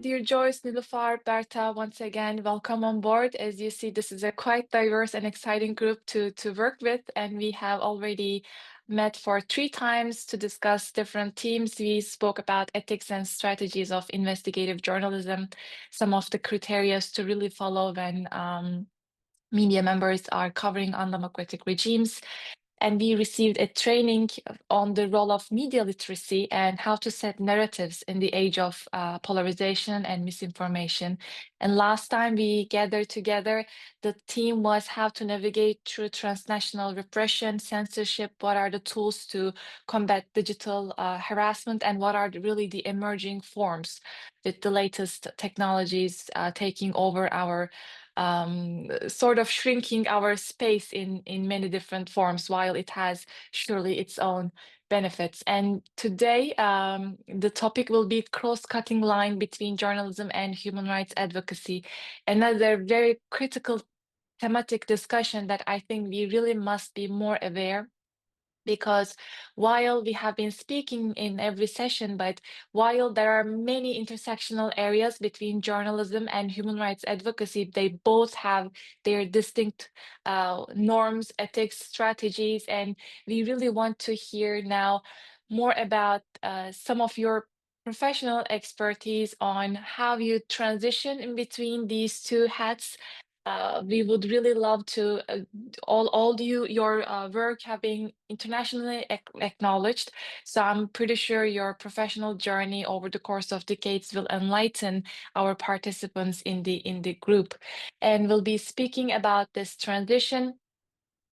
dear Joyce, Nilofar, Berta, once again, welcome on board. As you see, this is a quite diverse and exciting group to work with, and we have already met for 3 times to discuss different themes. We spoke about ethics and strategies of investigative journalism, some of the criteria to really follow when media members are covering undemocratic regimes, and we received a training on the role of media literacy and how to set narratives in the age of polarization and misinformation. And last time we gathered together, the theme was how to navigate through transnational repression, censorship, what are the tools to combat digital harassment, and what are really the emerging forms with the latest technologies taking over our sort of shrinking our space in many different forms, while it has surely its own benefits. And today, the topic will be cross-cutting line between journalism and human rights advocacy, another very critical thematic discussion that I think we really must be more aware, because while we have been speaking in every session, but while there are many intersectional areas between journalism and human rights advocacy, they both have their distinct norms, ethics, strategies, and we really want to hear now more about some of your professional expertise on how you transition in between these two hats. We would really love to all your work have been internationally acknowledged. So I'm pretty sure your professional journey over the course of decades will enlighten our participants in the group. And we'll be speaking about this transition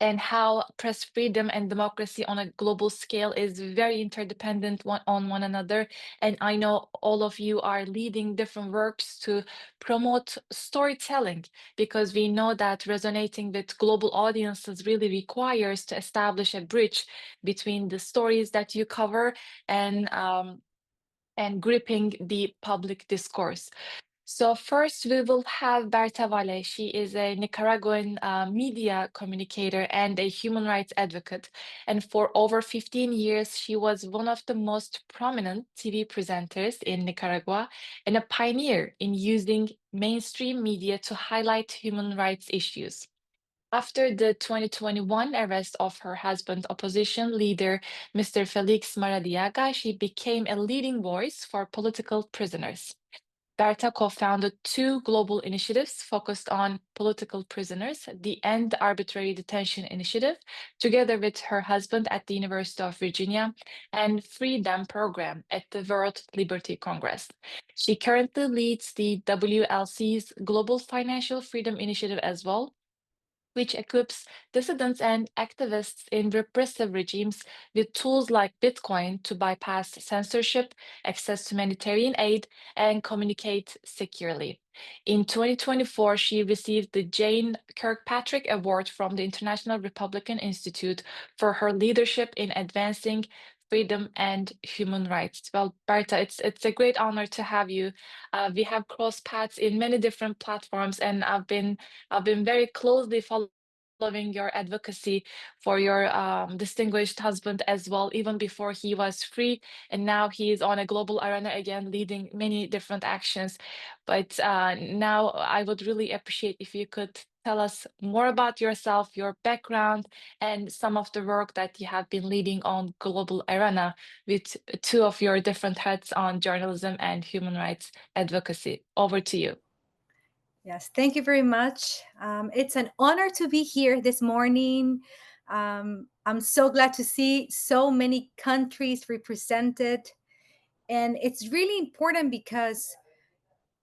and how press freedom and democracy on a global scale is very interdependent on one another. And I know all of you are leading different works to promote storytelling, because we know that resonating with global audiences really requires to establish a bridge between the stories that you cover and gripping the public discourse. So first, we will have Berta Valle. She is a Nicaraguan media communicator and a human rights advocate. And for over 15 years, she was one of the most prominent TV presenters in Nicaragua and a pioneer in using mainstream media to highlight human rights issues. After the 2021 arrest of her husband, opposition leader Mr. Felix Maradiaga, she became a leading voice for political prisoners. Berta co-founded 2 global initiatives focused on political prisoners: the End Arbitrary Detention Initiative, together with her husband at the University of Virginia, and Free Them program at the World Liberty Congress. She currently leads the WLC's Global Financial Freedom Initiative as well, which equips dissidents and activists in repressive regimes with tools like Bitcoin to bypass censorship, access to humanitarian aid, and communicate securely. In 2024, she received the Jane Kirkpatrick Award from the International Republican Institute for her leadership in advancing freedom and human rights. Well, Berta, it's a great honor to have you. We have crossed paths in many different platforms, and I've been very closely following your advocacy for your distinguished husband as well, even before he was free. And now he is on a global arena again, leading many different actions. But now I would really appreciate if you could tell us more about yourself, your background, and some of the work that you have been leading on global arena with 2 of your different hats on journalism and human rights advocacy. Over to you. Yes, thank you very much. It's an honor to be here this morning. I'm so glad to see so many countries represented. And it's really important because,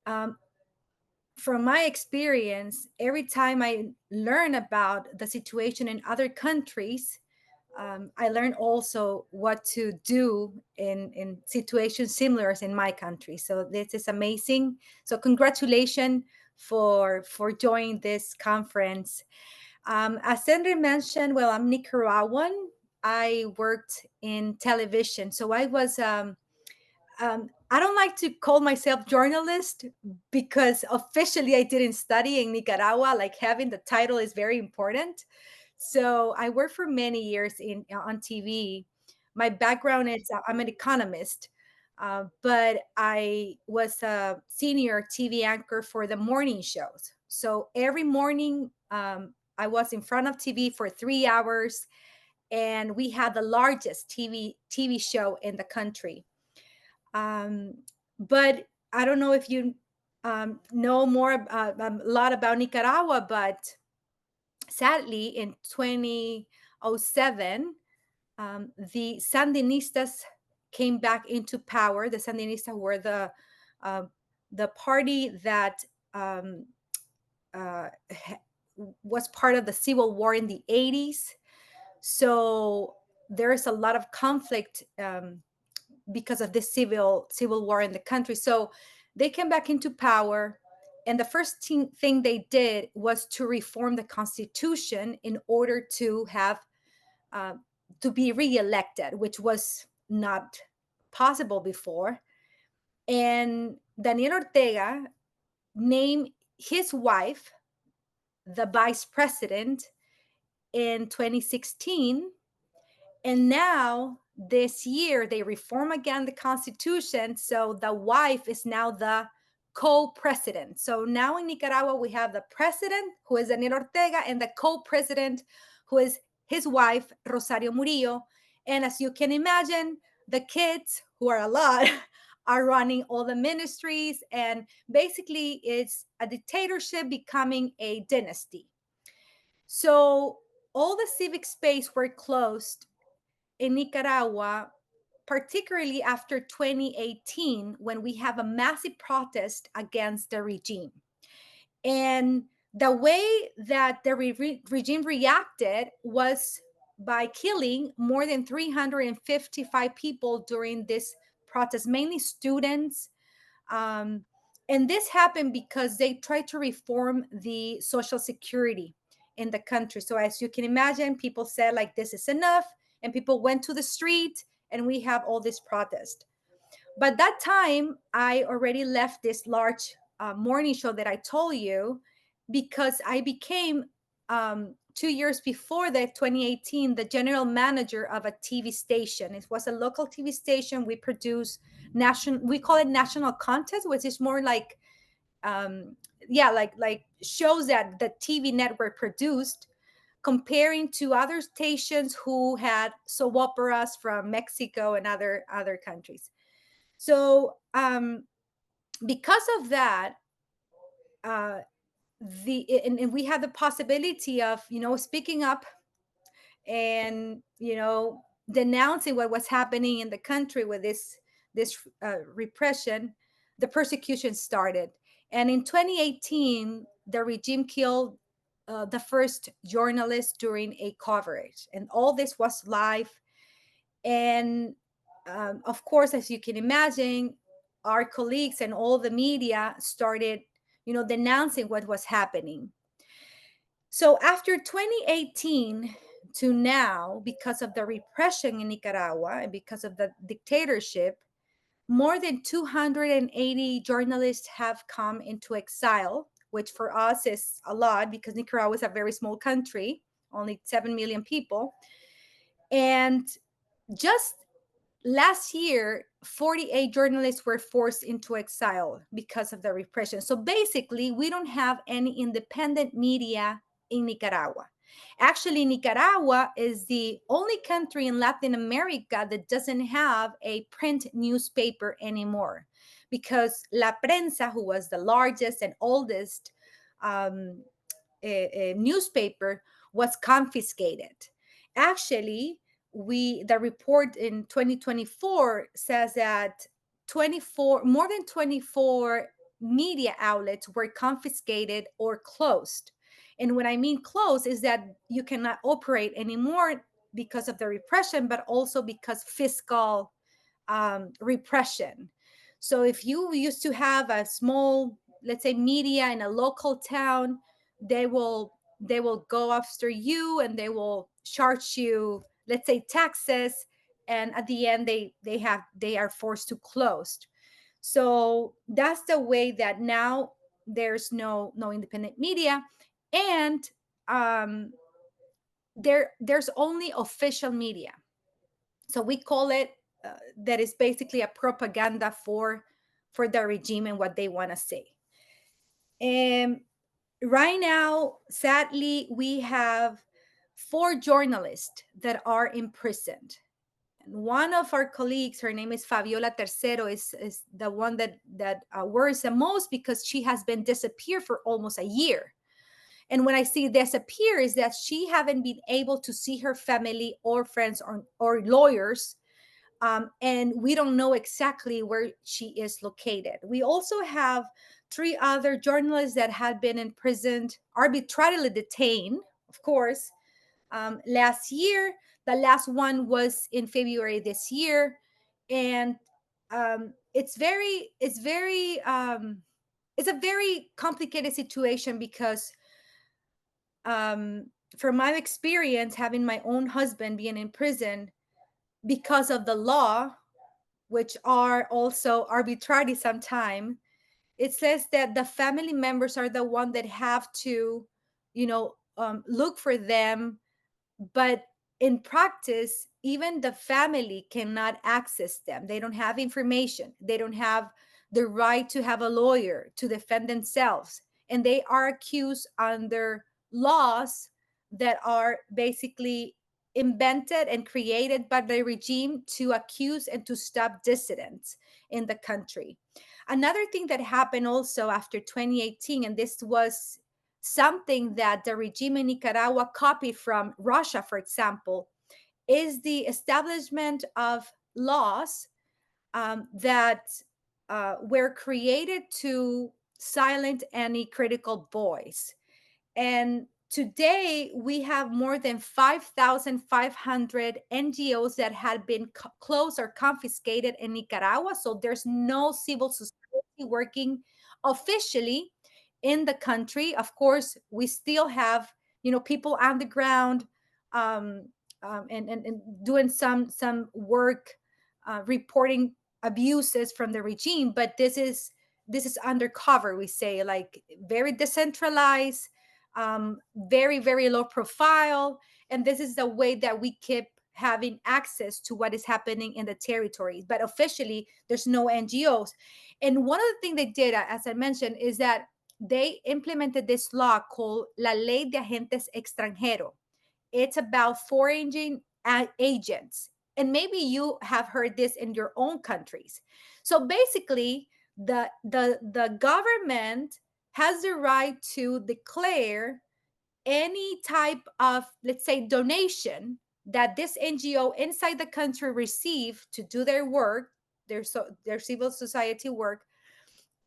um, from my experience, every time I learn about the situation in other countries, I learn also what to do in situations similar as in my country. So this is amazing. So congratulations for joining this conference. As Cemre mentioned, well, I'm Nicaraguan. I worked in television, so I don't like to call myself journalist because officially I didn't study in Nicaragua. Like having the title is very important. So I worked for many years in on TV. My background is I'm an economist. But I was a senior TV anchor for the morning shows. So every morning, I was in front of TV for 3 hours, and we had the largest TV show in the country. Um, but I don't know if you know more a lot about Nicaragua, but sadly, in 2007, the Sandinistas came back into power. The Sandinistas were uh, the party that um, uh, was part of the civil war in the 80s. So there's a lot of conflict because of this civil war in the country. So they came back into power, and the first thing they did was to reform the constitution in order to have uh, to be reelected, which was not possible before. And Daniel Ortega named his wife the vice president in 2016. And now this year they reform again the constitution. So the wife is now the co-president. So now in Nicaragua, we have the president, who is Daniel Ortega, and the co-president, who is his wife, Rosario Murillo. And as you can imagine, the kids, who are a lot, are running all the ministries. And basically, it's a dictatorship becoming a dynasty. So all the civic space were closed in Nicaragua, particularly after 2018, when we have a massive protest against the regime. And the way that the regime reacted was by killing more than 355 people during this protest, mainly students. Um, and this happened because they tried to reform the social security in the country. So, as you can imagine, people said, like, this is enough. And people went to the street, and we have all this protest. But that time, I already left this large morning show that I told you, because I became 2 years before that, 2018, the general manager of a TV station. It was a local TV station. We produce we call it national content, which is more like like shows that the TV network produced, comparing to other stations who had soap operas from Mexico and other countries. So because of that, uh, and we had the possibility of speaking up and denouncing what was happening in the country with this repression. The persecution started, and in 2018, the regime killed the first journalist during a coverage, and all this was live. And of course, as you can imagine, our colleagues and all the media started denouncing what was happening. So after 2018 to now, because of the repression in Nicaragua and because of the dictatorship, more than 280 journalists have come into exile, which for us is a lot because Nicaragua is a very small country, only 7 million people. And just last year, 48 journalists were forced into exile because of the repression. So basically, we don't have any independent media in Nicaragua. Actually, Nicaragua is the only country in Latin America that doesn't have a print newspaper anymore, because La Prensa, who was the largest and oldest a newspaper, was confiscated. Actually, the report in 2024 says that more than 24 media outlets were confiscated or closed. And what I mean closed is that you cannot operate anymore because of the repression, but also because fiscal repression. So if you used to have a small, let's say, media in a local town, they will go after you, and they will charge you, let's say, taxes, and at the end they are forced to close. So that's the way that now there's no independent media. And there's only official media. So we call it that is basically a propaganda for the regime and what they want to say. And right now, sadly, we have 4 journalists that are imprisoned. And one of our colleagues, her name is Fabiola Tercero, is the one that worries the most because she has been disappeared for almost a year. And when I see disappear, is that she haven't been able to see her family or friends or lawyers, and we don't know exactly where she is located. We also have 3 other journalists that had been imprisoned, arbitrarily detained, of course, last year. The last one was in February this year, and it's a very complicated situation because, um, from my experience, having my own husband being in prison because of the law, which are also arbitrary sometimes, it says that the family members are the one that have to, look for them. But in practice, even the family cannot access them. They don't have information. They don't have the right to have a lawyer to defend themselves. And they are accused under laws that are basically invented and created by the regime to accuse and to stop dissidents in the country. Another thing that happened also after 2018, and this was something that the regime in Nicaragua copied from Russia, for example, is the establishment of laws that were created to silence any critical voice. And today we have more than 5,500 NGOs that had been closed or confiscated in Nicaragua. So there's no civil society working officially in the country. Of course, we still have, people on the ground, and doing some work, reporting abuses from the regime. But this is undercover, we say, like very decentralized, very, very low profile. And this is the way that we keep having access to what is happening in the territories. But officially, there's no NGOs. And one of the things they did, as I mentioned, is that they implemented this law called La Ley de Agentes Extranjeros. It's about foreign agents. And maybe you have heard this in your own countries. So basically, the government has the right to declare any type of, let's say, donation that this NGO inside the country receive to do their work, their civil society work,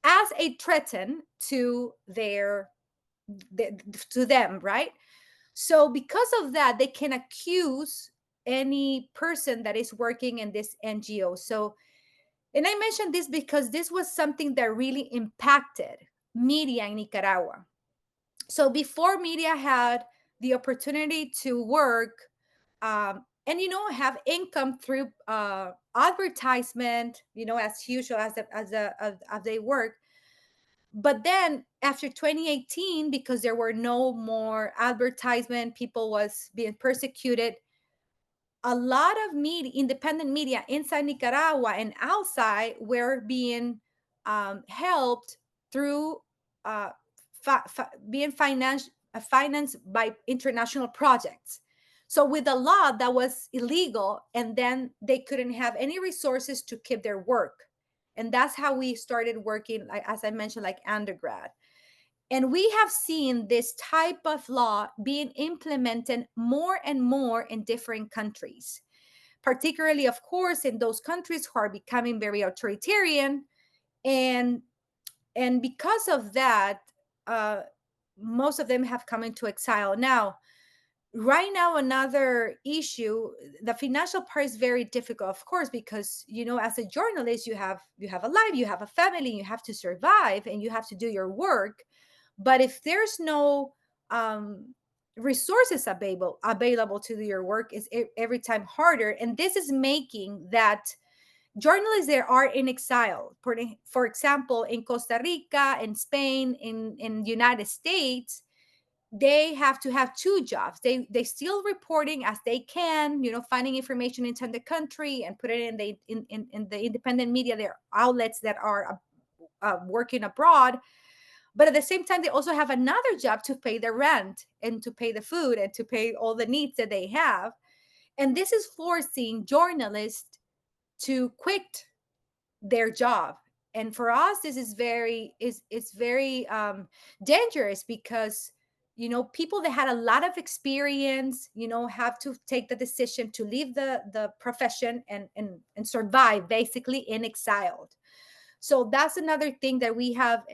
as a threaten to to them, right? So because of that, they can accuse any person that is working in this NGO. So, and I mentioned this because this was something that really impacted media in Nicaragua. So before, media had the opportunity to work, and have income through advertisement, as usual, as they work. But then after 2018, because there were no more advertisement, people was being persecuted, a lot of media, independent media inside Nicaragua and outside, were being helped through being financed by international projects. So with the law, that was illegal, and then they couldn't have any resources to keep their work. And that's how we started working, like, as I mentioned, like undergrad. And we have seen this type of law being implemented more and more in different countries, particularly, of course, in those countries who are becoming very authoritarian. And because of that, uh, most of them have come into exile. Now, right now, another issue, the financial part is very difficult, of course, because, as a journalist, you have a life, you have a family, you have to survive, and you have to do your work. But if there's no resources available to do your work, is every time harder. And this is making that journalists that are in exile, for example, in Costa Rica, in Spain, in United States, they have to have two jobs. They still reporting as they can, finding information inside the country and put it in the independent media, their outlets that are working abroad. But at the same time, they also have another job to pay the rent and to pay the food and to pay all the needs that they have. And this is forcing journalists to quit their job. And for us, this is very dangerous, because people that had a lot of experience have to take the decision to leave the profession and survive basically in exile. So that's another thing that we have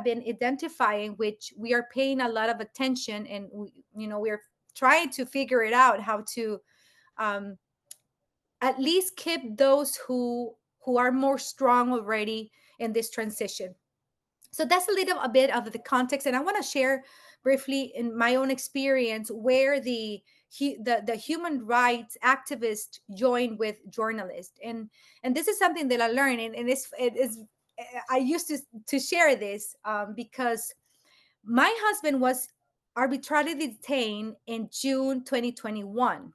been identifying, which we are paying a lot of attention, and we're trying to figure it out how to um, at least keep those who are more strong already in this transition. So that's a bit of the context, and I want to share briefly in my own experience where the human rights activists join with journalists, and this is something that I learned, and it is I used to share this because my husband was arbitrarily detained in June 2021.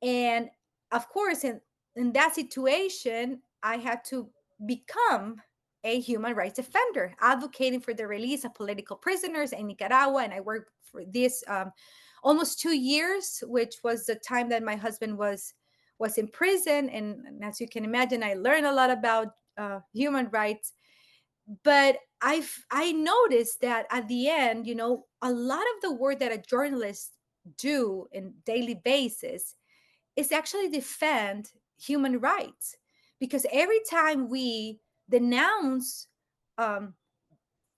And of course, in that situation, I had to become a human rights defender, advocating for the release of political prisoners in Nicaragua. And I worked for this almost 2 years, which was the time that my husband was in prison. And as you can imagine, I learned a lot about human rights. But I noticed that at the end, a lot of the work that a journalist do in daily basis is actually defend human rights, because every time we denounce um,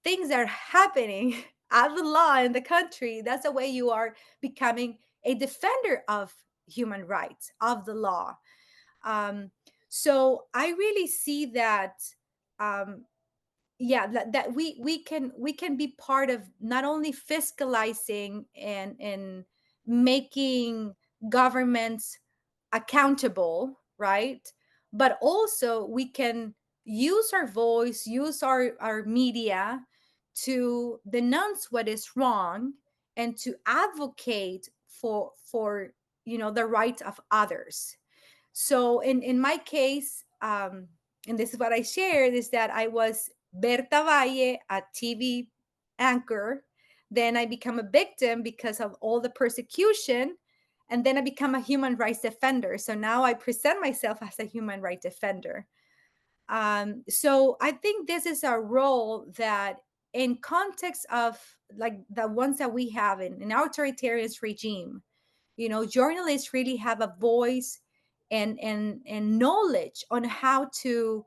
things that are happening out of the law in the country, that's the way you are becoming a defender of human rights, of the law. um, so I really see that um, yeah, that we can be part of not only fiscalizing and making governments accountable, right? But also we can use our voice, use our media to denounce what is wrong and to advocate for the rights of others. So in my case, and this is what I shared, is that I was Berta Valle, a TV anchor. Then I become a victim because of all the persecution. And then I become a human rights defender. So now I present myself as a human rights defender. So I think this is a role that, in context of like the ones that we have in authoritarian regime, journalists really have a voice and knowledge on how to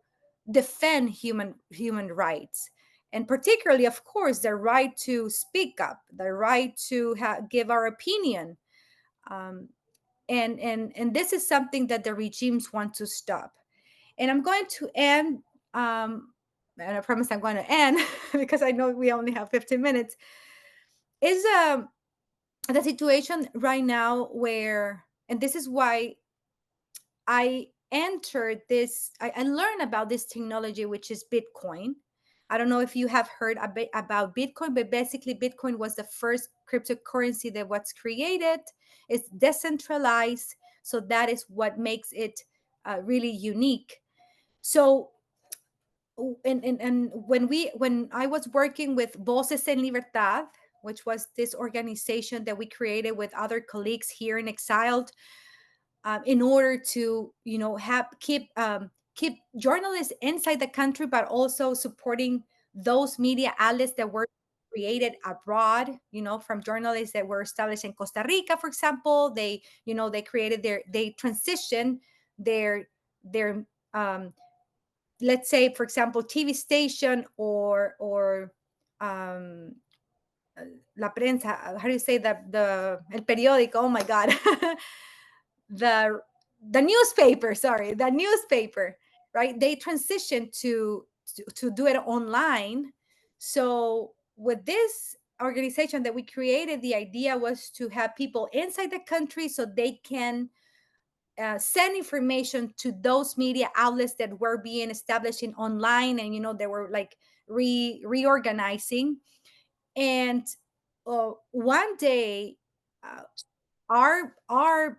defend human rights, and particularly, of course, the right to speak up, the right to give our opinion. um, and this is something that the regimes want to stop. And I'm going to end, and I promise I'm going to end because I know we only have 15 minutes, is the situation right now where, and this is why I entered this, I learned about this technology, which is Bitcoin. I don't know if you have heard a bit about Bitcoin, but basically, Bitcoin was the first cryptocurrency that was created. It's decentralized. So that is what makes it really unique. So, and when I was working with Voces en Libertad, which was this organization that we created with other colleagues here in Exiled, in order to have keep journalists inside the country, but also supporting those media outlets that were created abroad, from journalists that were established in Costa Rica, for example. They created they transitioned their let's say, for example, TV station or um la prensa, how do you say that, the el periódico, oh my god, the the newspaper, sorry, the newspaper, right? They transitioned to do it online. So with this organization that we created, the idea was to have people inside the country so they can send information to those media outlets that were being established in online, and they were like reorganizing. And one day, uh, our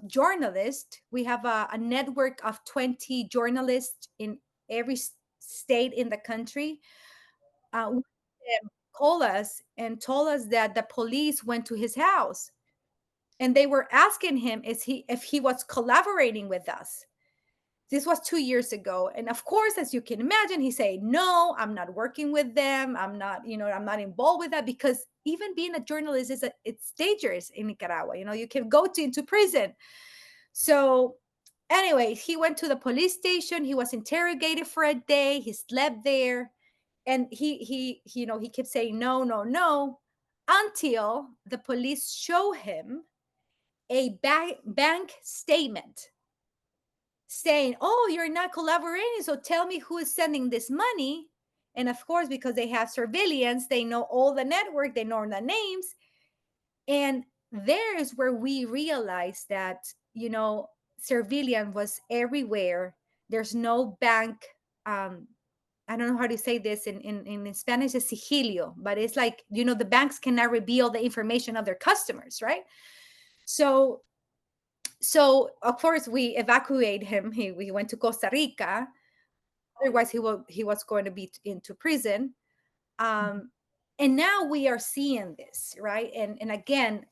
journalist, we have a network of 20 journalists in every state in the country. One of them called us and told us that the police went to his house and they were asking him if he was collaborating with us. This was 2 years ago, and of course, as you can imagine, he said, no, I'm not working with them, I'm not, I'm not involved with that, because even being a journalist it's dangerous in Nicaragua. You can go into prison. So anyway, he went to the police station, he was interrogated for a day, he slept there, and he kept saying no, no, no, until the police show him a bank statement saying, oh, you're not collaborating, so tell me who is sending this money. And of course, because they have surveillance, they know all the network, they know the names. And there is where we realize that, surveillance was everywhere. There's no bank. I don't know how to say this in Spanish, is sigilio, but it's like, the banks cannot reveal the information of their customers, right? So of course we evacuate him. We went to Costa Rica. Otherwise, he was going to be into prison. Um, and now we are seeing this, right? And again,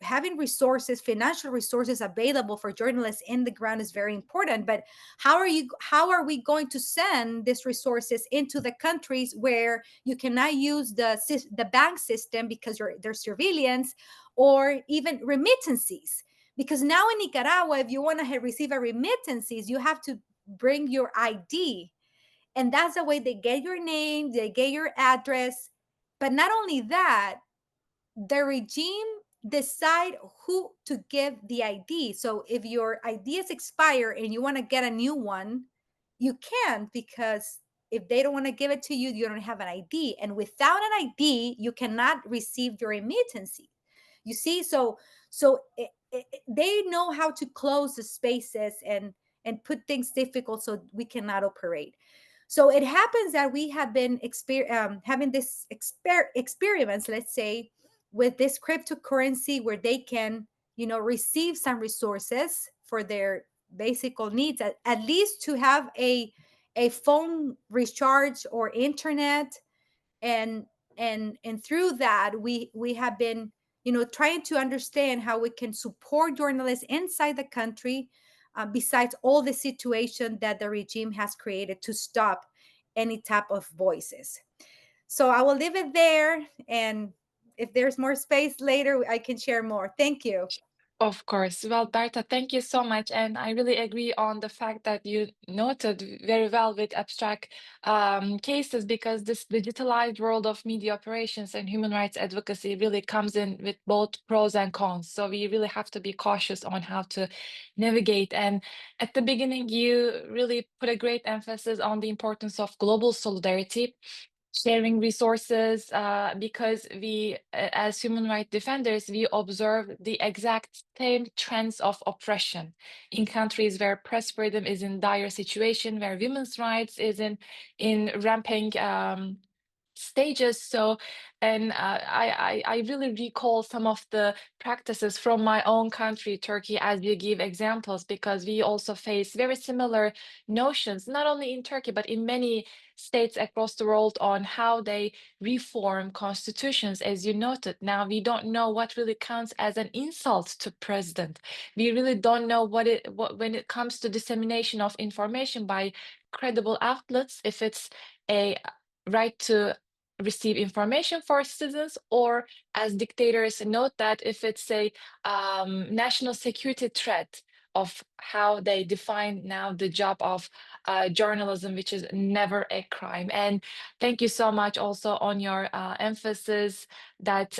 having resources, financial resources available for journalists in the ground is very important. But how are we going to send these resources into the countries where you cannot use the bank system because there's surveillance, or even remittances? Because now in Nicaragua, if you want to receive a remittances, you have to bring your ID, and that's the way they get your name, they get your address. But not only that, the regime decide who to give the ID. So if your ID is expired and you want to get a new one, you can't, because if they don't want to give it to you, you don't have an ID. And without an ID, you cannot receive your remittance. You see, so they know how to close the spaces and put things difficult so we cannot operate. So it happens that we have been having this experiments, let's say, with this cryptocurrency where they can, receive some resources for their basic needs, at least to have a phone recharge or internet. And through that, we have been, trying to understand how we can support journalists inside the country, besides all the situation that the regime has created to stop any type of voices. So I will leave it there, and if there's more space later, I can share more. Thank you. Of course. Well, Berta, thank you so much. And I really agree on the fact that you noted very well with abstract cases, because this digitalized world of media operations and human rights advocacy really comes in with both pros and cons. So we really have to be cautious on how to navigate. And at the beginning, you really put a great emphasis on the importance of global solidarity, sharing resources, because we, as human rights defenders, we observe the exact same trends of oppression in countries where press freedom is in dire situation, where women's rights is in ramping stages. So, and I really recall some of the practices from my own country, Turkey, as you give examples, because we also face very similar notions, not only in Turkey, but in many states across the world, on how they reform constitutions. As you noted, now we don't know what really counts as an insult to president. We really don't know what when it comes to dissemination of information by credible outlets, if it's a right to receive information for citizens, or as dictators note that if it's a national security threat, of how they define now the job of journalism, which is never a crime. And thank you so much also on your emphasis that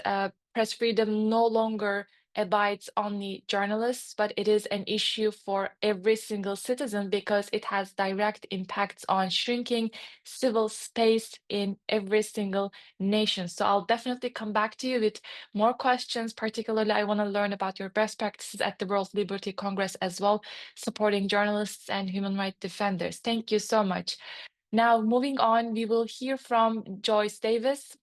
press freedom no longer abides only journalists, but it is an issue for every single citizen, because it has direct impacts on shrinking civil space in every single nation. So I'll definitely come back to you with more questions. Particularly, I want to learn about your best practices at the World Liberty Congress as well, supporting journalists and human rights defenders. Thank you so much. Now, moving on, we will hear from Joyce Davis.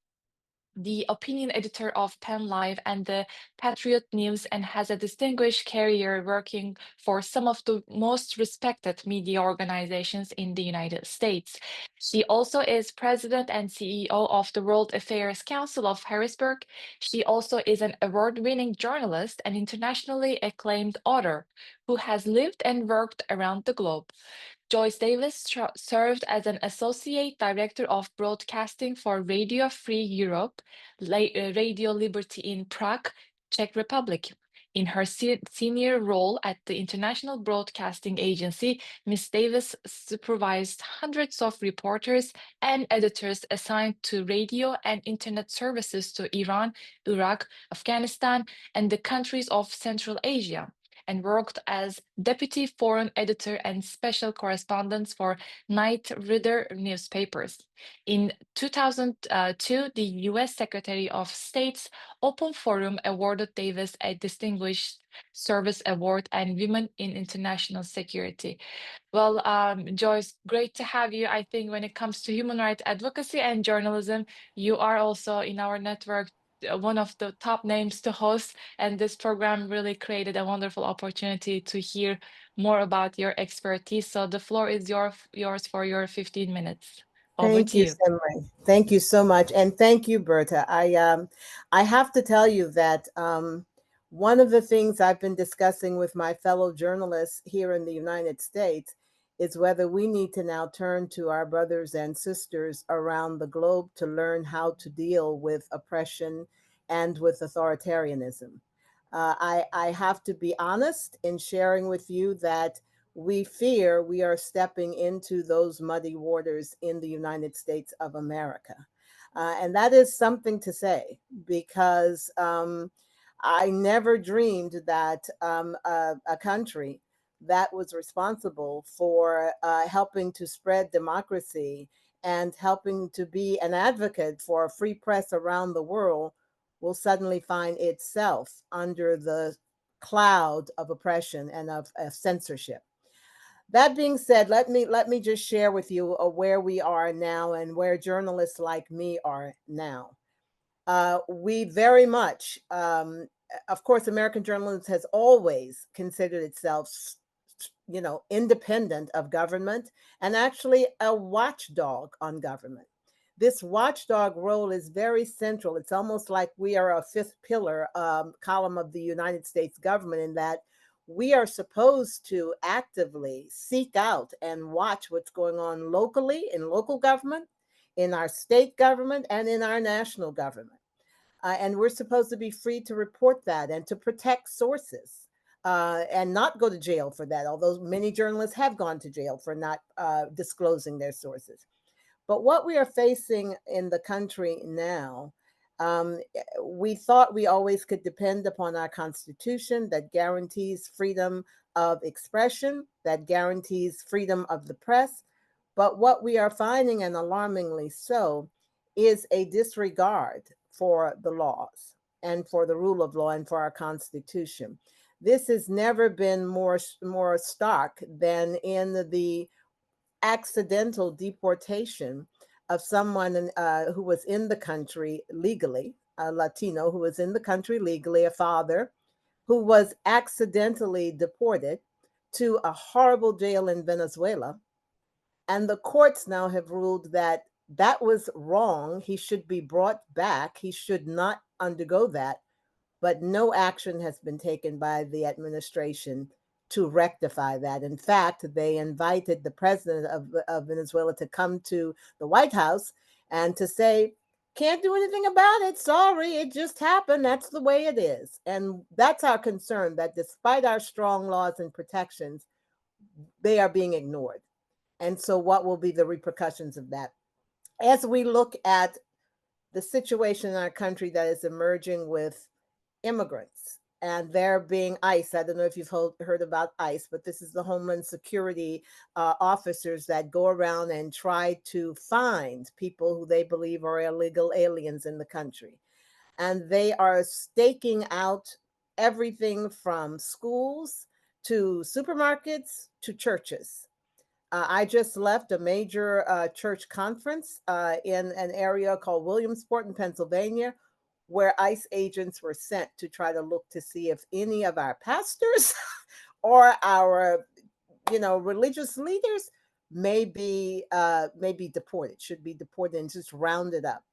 the opinion editor of PennLive and the Patriot News, and has a distinguished career working for some of the most respected media organizations in the United States. She also is president and CEO of the World Affairs Council of Harrisburg. She also is an award-winning journalist and internationally acclaimed author who has lived and worked around the globe. Joyce Davis served as an associate director of broadcasting for Radio Free Europe, Radio Liberty in Prague, Czech Republic. In her senior role at the International Broadcasting Agency, Ms. Davis supervised hundreds of reporters and editors assigned to radio and internet services to Iran, Iraq, Afghanistan, and the countries of Central Asia, and worked as deputy foreign editor and special correspondent for Night Reader newspapers. In 2002, the U.S. Secretary of State's Open Forum awarded Davis a Distinguished Service Award and Women in International Security. Well, Joyce, great to have you. I think when it comes to human rights advocacy and journalism, you are also in our network one of the top names to host, and this program really created a wonderful opportunity to hear more about your expertise. So the floor is yours for your 15 minutes. Over Thank to you, you. Cemre. Thank you so much, and thank you, Berta. I have to tell you that one of the things I've been discussing with my fellow journalists here in the United States is whether we need to now turn to our brothers and sisters around the globe to learn how to deal with oppression and with authoritarianism. I have to be honest in sharing with you that we fear we are stepping into those muddy waters in the United States of America. And that is something to say because I never dreamed that a country that was responsible for helping to spread democracy and helping to be an advocate for a free press around the world will suddenly find itself under the cloud of oppression and of censorship. That being said, let me just share with you where we are now and where journalists like me are now. We very much, of course, American journalism has always considered itself, independent of government and actually a watchdog on government. This watchdog role is very central. It's almost like we are a fifth pillar column of the United States government in that we are supposed to actively seek out and watch what's going on locally in local government, in our state government, and in our national government. And we're supposed to be free to report that and to protect sources and not go to jail for that, although many journalists have gone to jail for not disclosing their sources. But what we are facing in the country now, we thought we always could depend upon our Constitution that guarantees freedom of expression, that guarantees freedom of the press. But what we are finding, and alarmingly so, is a disregard for the laws and for the rule of law and for our Constitution. This has never been more stark than in the accidental deportation of someone who was in the country legally, a Latino who was in the country legally, a father who was accidentally deported to a horrible jail in Venezuela. And the courts now have ruled that that was wrong. He should be brought back. He should not undergo that. But no action has been taken by the administration to rectify that. In fact, they invited the president of Venezuela to come to the White House and to say, can't do anything about it. Sorry, it just happened. That's the way it is. And that's our concern, that despite our strong laws and protections, they are being ignored. And so, what will be the repercussions of that? As we look at the situation in our country that is emerging with immigrants and there being ICE. I don't know if you've heard about ICE, but this is the Homeland Security officers that go around and try to find people who they believe are illegal aliens in the country. And they are staking out everything from schools to supermarkets to churches. I just left a major church conference in an area called Williamsport in Pennsylvania, where ICE agents were sent to try to look to see if any of our pastors or our, religious leaders may be deported, should be deported, and just rounded up.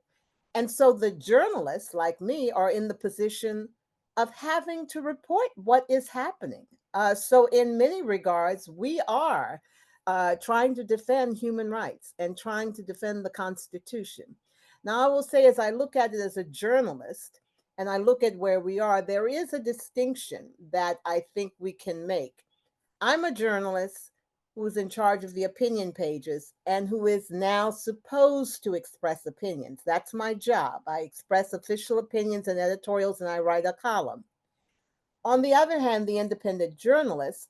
And so the journalists like me are in the position of having to report what is happening. So in many regards, we are trying to defend human rights and trying to defend the Constitution. Now, I will say, as I look at it as a journalist and I look at where we are, there is a distinction that I think we can make. I'm a journalist who's in charge of the opinion pages and who is now supposed to express opinions. That's my job. I express official opinions and editorials, and I write a column. On the other hand, the independent journalists,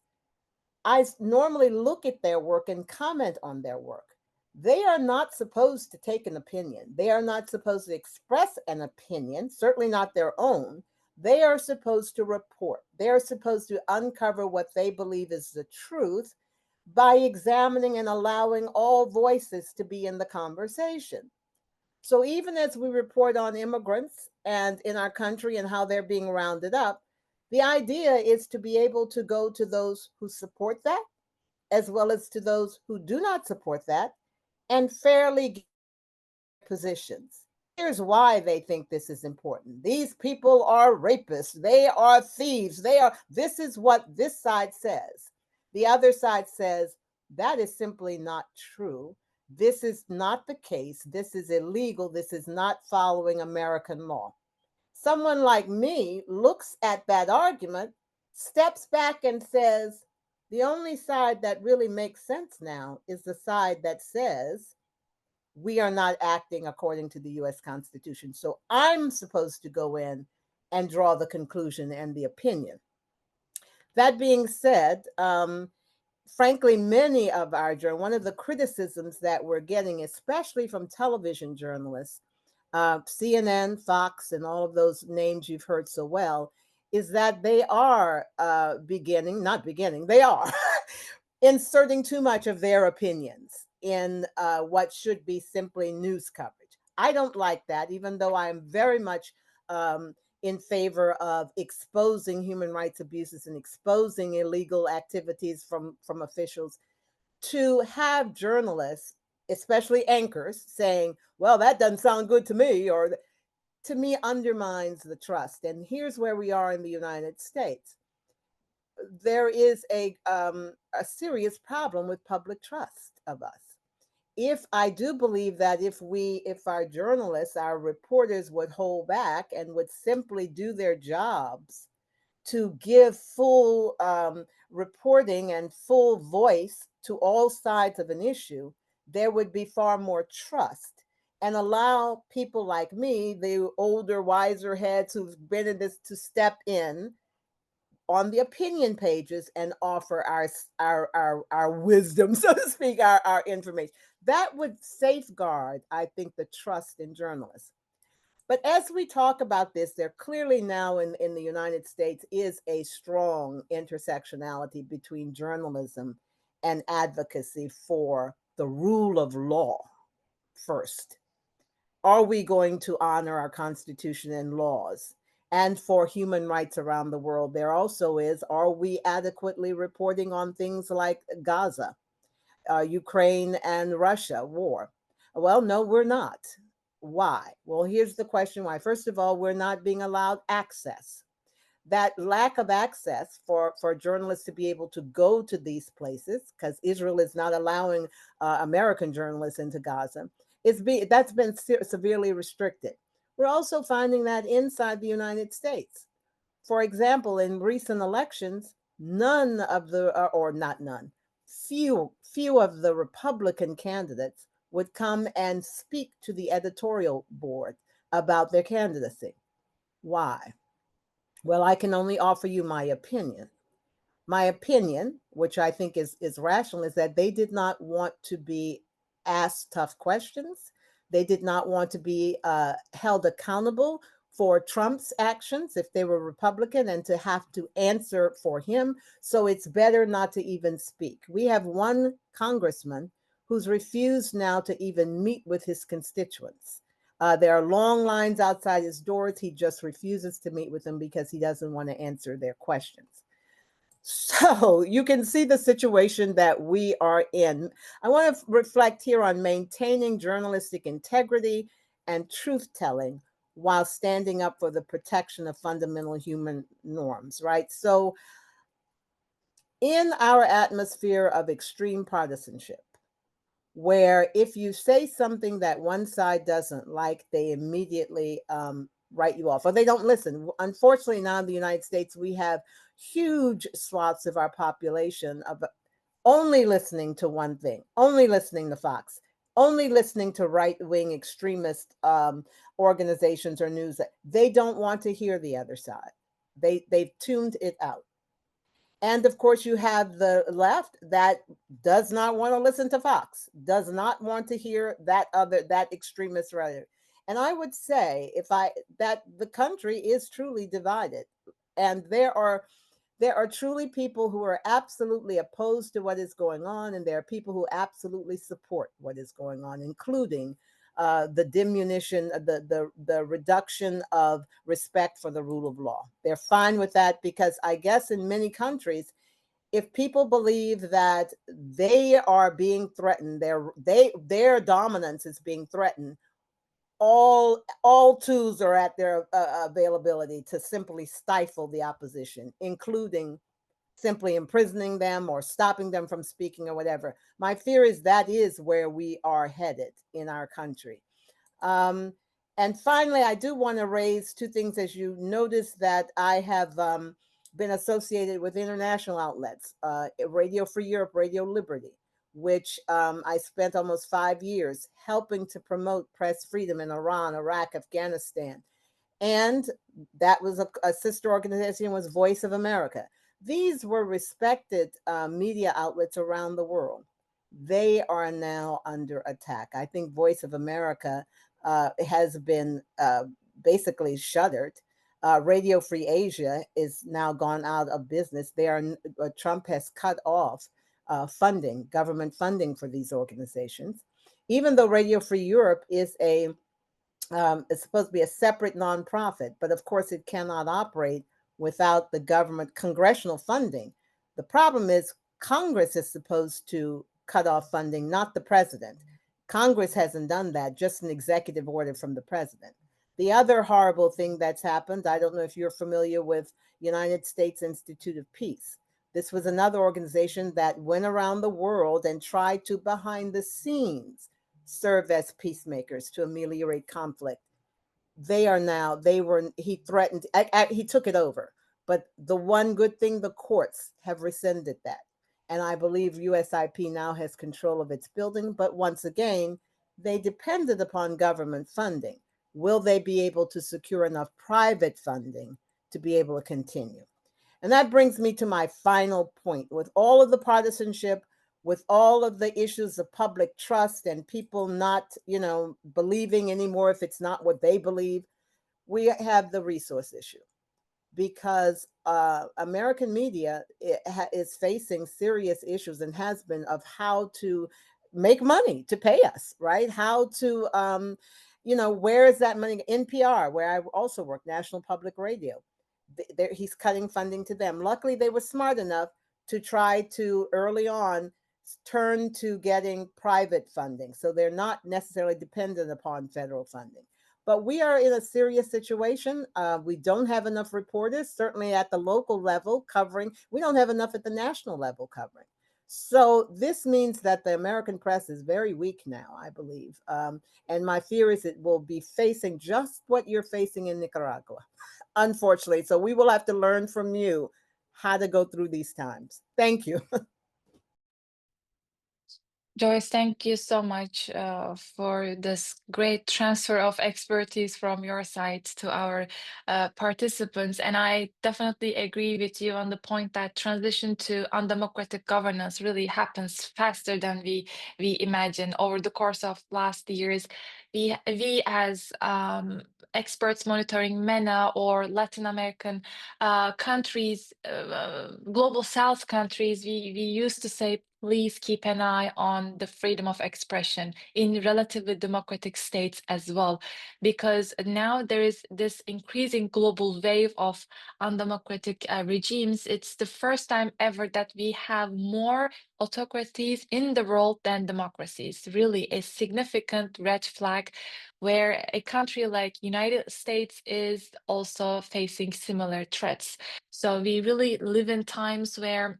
I normally look at their work and comment on their work. They are not supposed to take an opinion. They are not supposed to express an opinion, certainly not their own. They are supposed to report. They are supposed to uncover what they believe is the truth by examining and allowing all voices to be in the conversation. So even as we report on immigrants and in our country and how they're being rounded up, the idea is to be able to go to those who support that, as well as to those who do not support that, and fairly give positions. Here's why they think this is important. These people are rapists. They are thieves. This is what this side says. The other side says that is simply not true. This is not the case. This is illegal. This is not following American law. Someone like me looks at that argument, steps back and says, the only side that really makes sense now is the side that says we are not acting according to the US Constitution. So I'm supposed to go in and draw the conclusion and the opinion. That being said, frankly, many of our one of the criticisms that we're getting, especially from television journalists, CNN, Fox, and all of those names you've heard so well, is that they are they are inserting too much of their opinions in what should be simply news coverage. I don't like that, even though I am very much in favor of exposing human rights abuses and exposing illegal activities from officials. To have journalists, especially anchors, saying, well, that doesn't sound good to me, or to me undermines the trust. And here's where we are in the United States. There is a serious problem with public trust of us. If I do believe that if our journalists, our reporters would hold back and would simply do their jobs to give full reporting and full voice to all sides of an issue, there would be far more trust, and allow people like me, the older, wiser heads who've been in this, to step in on the opinion pages and offer our wisdom, so to speak, our information. That would safeguard, I think, the trust in journalists. But as we talk about this, there clearly now in the United States is a strong intersectionality between journalism and advocacy for the rule of law first. Are we going to honor our Constitution and laws? And for human rights around the world, there also is, are we adequately reporting on things like Gaza, Ukraine and Russia war? Well, no, we're not. Why? Well, here's the question why. First of all, we're not being allowed access. That lack of access for journalists to be able to go to these places, because Israel is not allowing American journalists into Gaza, that's been severely restricted. We're also finding that inside the United States. For example, in recent elections, none of the, or not none, few of the Republican candidates would come and speak to the editorial board about their candidacy. Why? Well, I can only offer you my opinion. My opinion, which I think is rational, is that they did not want to be asked tough questions. They did not want to be held accountable for Trump's actions if they were Republican and to have to answer for him. So it's better not to even speak. We have one congressman who's refused now to even meet with his constituents. There are long lines outside his doors. He just refuses to meet with them because he doesn't want to answer their questions. So you can see the situation that we are in. I want to reflect here on maintaining journalistic integrity and truth telling while standing up for the protection of fundamental human norms, right? So in our atmosphere of extreme partisanship, where if you say something that one side doesn't like, they immediately write you off or they don't listen. Unfortunately, now in the United States, we have huge swaths of our population of only listening to one thing, only listening to Fox, only listening to right-wing extremist organizations or news. They don't want to hear the other side. They've tuned it out. And of course, you have the left that does not want to listen to Fox, does not want to hear that extremist rhetoric. And I would say that the country is truly divided, and there are truly people who are absolutely opposed to what is going on, and there are people who absolutely support what is going on, including the diminution, the reduction of respect for the rule of law. They're fine with that because I guess in many countries, if people believe that they are being threatened, their dominance is being threatened, all tools are at their availability to simply stifle the opposition, including simply imprisoning them or stopping them from speaking or whatever. My fear is that is where we are headed in our country. And finally, I do want to raise two things. As you notice that I have been associated with international outlets, Radio Free Europe, Radio Liberty, which I spent almost 5 years helping to promote press freedom in Iran, Iraq, Afghanistan. And that was a sister organization was Voice of America. These were respected media outlets around the world. They are now under attack. I think Voice of America has been basically shuttered. Radio Free Asia is now gone out of business. Trump has cut off funding, government funding for these organizations. Even though Radio Free Europe is it's supposed to be a separate nonprofit, but of course it cannot operate without the government congressional funding. The problem is Congress is supposed to cut off funding, not the president. Congress hasn't done that, just an executive order from the president. The other horrible thing that's happened, I don't know if you're familiar with United States Institute of Peace. This was another organization that went around the world and tried to, behind the scenes, serve as peacemakers to ameliorate conflict. He threatened, he took it over. But the one good thing, the courts have rescinded that. And I believe USIP now has control of its building. But once again, they depended upon government funding. Will they be able to secure enough private funding to be able to continue? And that brings me to my final point. With all of the partisanship, with all of the issues of public trust and people not, believing anymore if it's not what they believe, we have the resource issue. Because American media is facing serious issues and has been of how to make money to pay us, right? How to, where is that money? NPR, where I also work, National Public Radio. He's cutting funding to them. Luckily, they were smart enough to try to early on turn to getting private funding. So they're not necessarily dependent upon federal funding. But we are in a serious situation. We don't have enough reporters, certainly at the local level covering. We don't have enough at the national level covering. So this means that the American press is very weak now, I believe. And my fear is it will be facing just what you're facing in Nicaragua, unfortunately. So we will have to learn from you how to go through these times. Thank you. Joyce, thank you so much for this great transfer of expertise from your side to our participants. And I definitely agree with you on the point that transition to undemocratic governance really happens faster than we imagine. Over the course of last years, we as experts monitoring MENA or Latin American countries, global South countries, we used to say, please keep an eye on the freedom of expression in relatively democratic states as well, because now there is this increasing global wave of undemocratic regimes. It's the first time ever that we have more autocracies in the world than democracies. Really a significant red flag, where a country like United States is also facing similar threats. So we really live in times where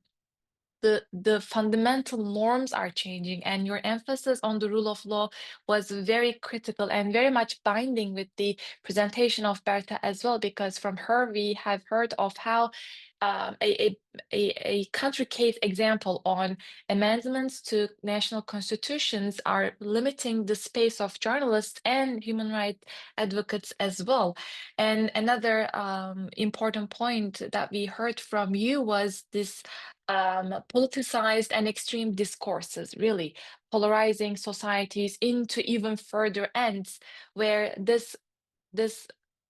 the fundamental norms are changing, and your emphasis on the rule of law was very critical and very much binding with the presentation of Berta as well, because from her we have heard of how a country case example on amendments to national constitutions are limiting the space of journalists and human rights advocates as well. And another important point that we heard from you was this politicized and extreme discourses, really polarizing societies into even further ends, where this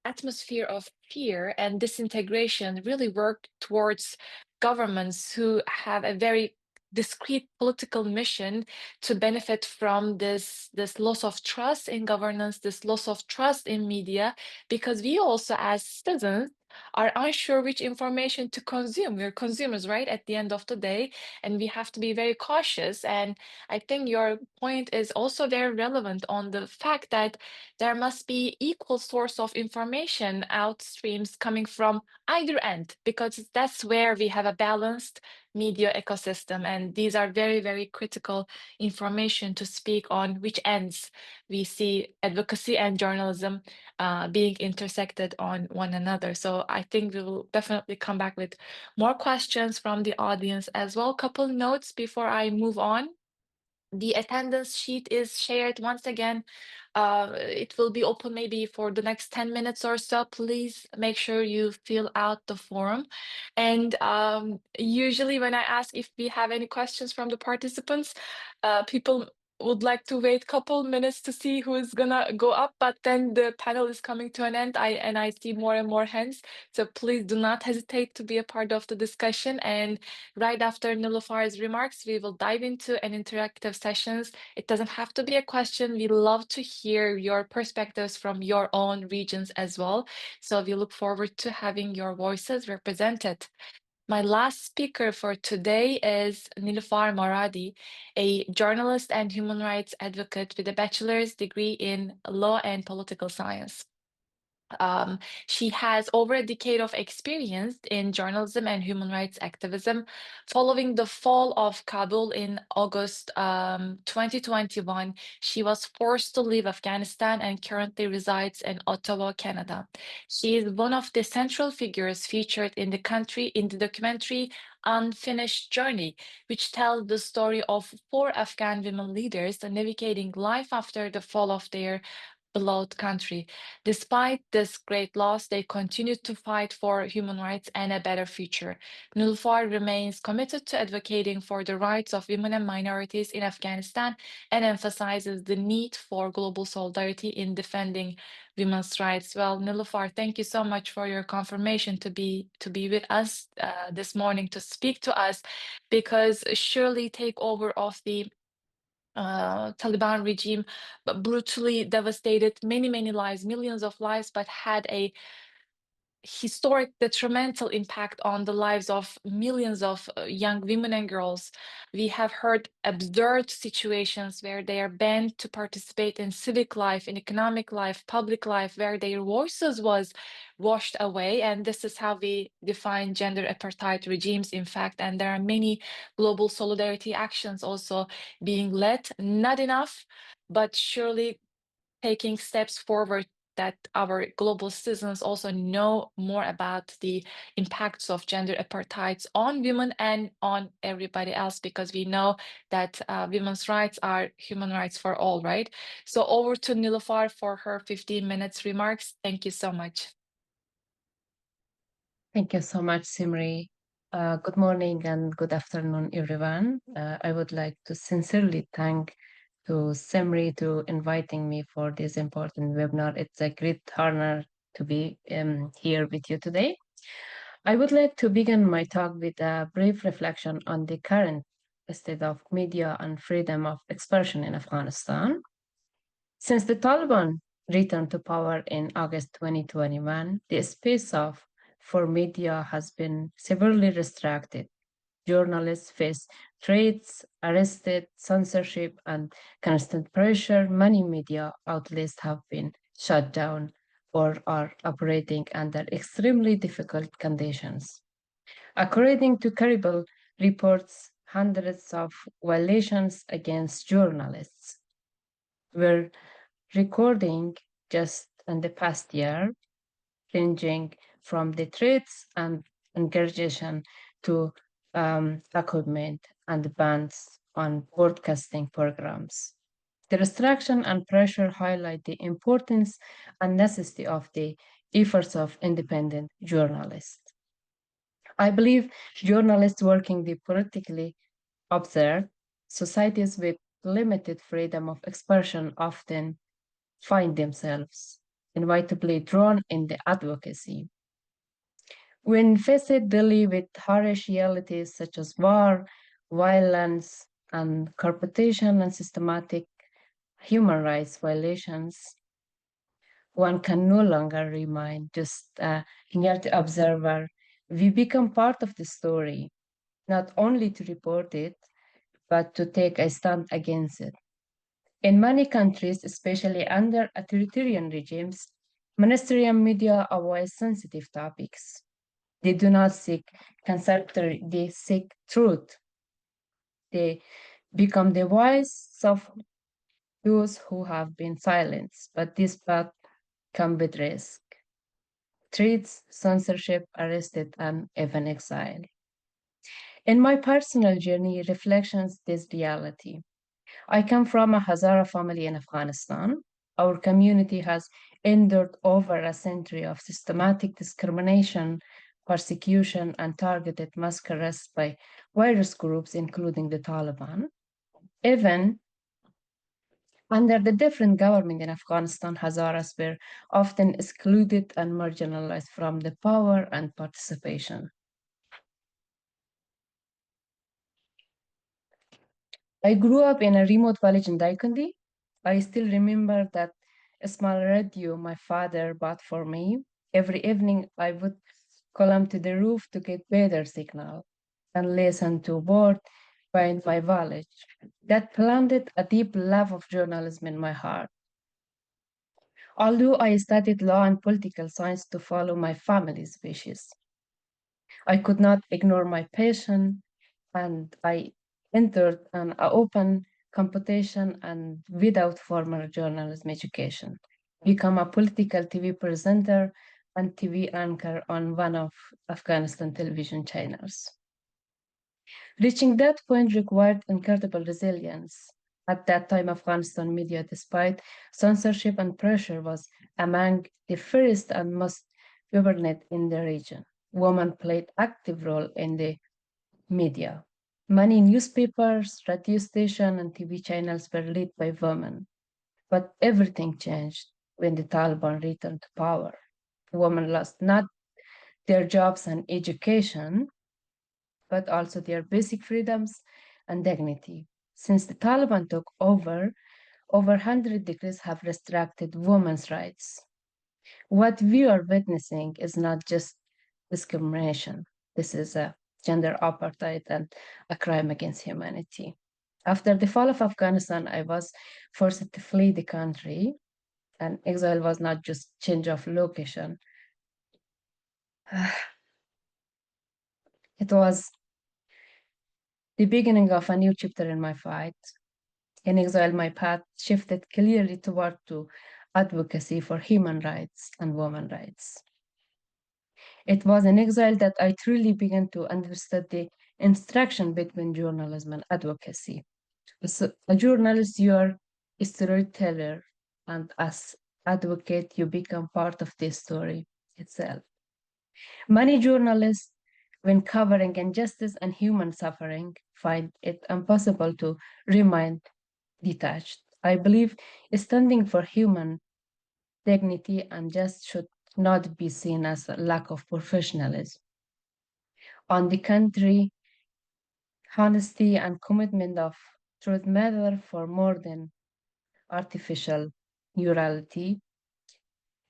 atmosphere of fear and disintegration really work towards governments who have a very discrete political mission to benefit from this loss of trust in governance, this loss of trust in media, because we also as citizens are unsure which information to consume. We're consumers, right, at the end of the day, and we have to be very cautious. And I think your point is also very relevant on the fact that there must be equal source of information outstreams coming from either end, because that's where we have a balanced media ecosystem. And these are very, very critical information to speak on which ends we see advocacy and journalism being intersected on one another. So I think we will definitely come back with more questions from the audience as well. Couple notes before I move on. The attendance sheet is shared once again. It will be open maybe for the next 10 minutes or so. Please make sure you fill out the form. And usually when I ask if we have any questions from the participants, people would like to wait a couple minutes to see who is gonna go up, but then the panel is coming to an end. I see more and more hands. So please do not hesitate to be a part of the discussion. And right after Nilofar's remarks, we will dive into an interactive sessions. It doesn't have to be a question. We love to hear your perspectives from your own regions as well. So we look forward to having your voices represented. My last speaker for today is Nilofar Moradi, a journalist and human rights advocate with a bachelor's degree in law and political science. Um, she has over a decade of experience in journalism and human rights activism. Following the fall of Kabul in August 2021, she was forced to leave Afghanistan and currently resides in Ottawa, Canada. She is one of the central figures featured in the documentary Unfinished Journey, which tells the story of four Afghan women leaders navigating life after the fall of their beloved country. Despite this great loss, they continue to fight for human rights and a better future. Nilofar remains committed to advocating for the rights of women and minorities in Afghanistan and emphasizes the need for global solidarity in defending women's rights. Well, Nilofar, thank you so much for your confirmation to be with us this morning to speak to us, because surely takeover of the Taliban regime brutally devastated many lives, millions of lives, but had a historic detrimental impact on the lives of millions of young women and girls. We have heard absurd situations where they are banned to participate in civic life, in economic life, public life, where their voices was washed away. And this is how we define gender apartheid regimes, in fact. And there are many global solidarity actions also being led, not enough, but surely taking steps forward, that our global citizens also know more about the impacts of gender apartheid on women and on everybody else, because we know that women's rights are human rights for all, right? So over to Nilofar for her 15 minutes remarks. Thank you so much. Thank you so much, Cemre. Good morning and good afternoon, everyone. I would like to sincerely thank to Cemre to inviting me for this important webinar. It's a great honor to be here with you today. I would like to begin my talk with a brief reflection on the current state of media and freedom of expression in Afghanistan. Since the Taliban returned to power in August 2021, the space for media has been severely restricted. Journalists face threats, arrested, censorship, and constant pressure. Many media outlets have been shut down or are operating under extremely difficult conditions. According to credible reports, hundreds of violations against journalists were recording just in the past year, ranging from the threats and engagement to equipment and bans on broadcasting programs. The restriction and pressure highlight the importance and necessity of the efforts of independent journalists. I believe journalists working the politically observed societies with limited freedom of expression often find themselves inevitably drawn in the advocacy. When faced daily with harsh realities such as war, violence, and corruption and systematic human rights violations, one can no longer remain just a neutral observer. We become part of the story, not only to report it, but to take a stand against it. In many countries, especially under authoritarian regimes, mainstream media avoid sensitive topics. They do not seek conservatory, they seek truth. They become the voice of those who have been silenced, but this path comes with risk. Threats, censorship, arrested, and even exile. In my personal journey, reflections this reality. I come from a Hazara family in Afghanistan. Our community has endured over a century of systematic discrimination, persecution, and targeted mass arrests by various groups, including the Taliban. Even under the different government in Afghanistan, Hazaras were often excluded and marginalized from the power and participation. I grew up in a remote village in Daikandi. I still remember that small radio my father bought for me. Every evening, I would climb to the roof to get better signal and listen to birds in my village. That planted a deep love of journalism in my heart. Although I studied law and political science to follow my family's wishes, I could not ignore my passion, and I entered an open competition and without formal journalism education, become a political TV presenter and TV anchor on one of Afghanistan television channels. Reaching that point required incredible resilience. At that time, Afghanistan media, despite censorship and pressure, was among the first and most vibrant in the region. Women played active role in the media. Many newspapers, radio stations, and TV channels were led by women. But everything changed when the Taliban returned to power. Women lost not their jobs and education, but also their basic freedoms and dignity. Since the Taliban took over 100 decrees have restricted women's rights. What we are witnessing is not just discrimination. This is a gender apartheid and a crime against humanity. After the fall of Afghanistan, I was forced to flee the country, and exile was not just change of location. It was the beginning of a new chapter in my fight. In exile, my path shifted clearly toward to advocacy for human rights and women's rights. It was in exile that I truly began to understand the interaction between journalism and advocacy. As a journalist, you are a storyteller, and as advocate, you become part of the story itself. Many journalists, when covering injustice and human suffering, find it impossible to remain detached. I believe standing for human dignity and just should not be seen as a lack of professionalism. On the contrary, honesty and commitment of truth matter for more than artificial morality.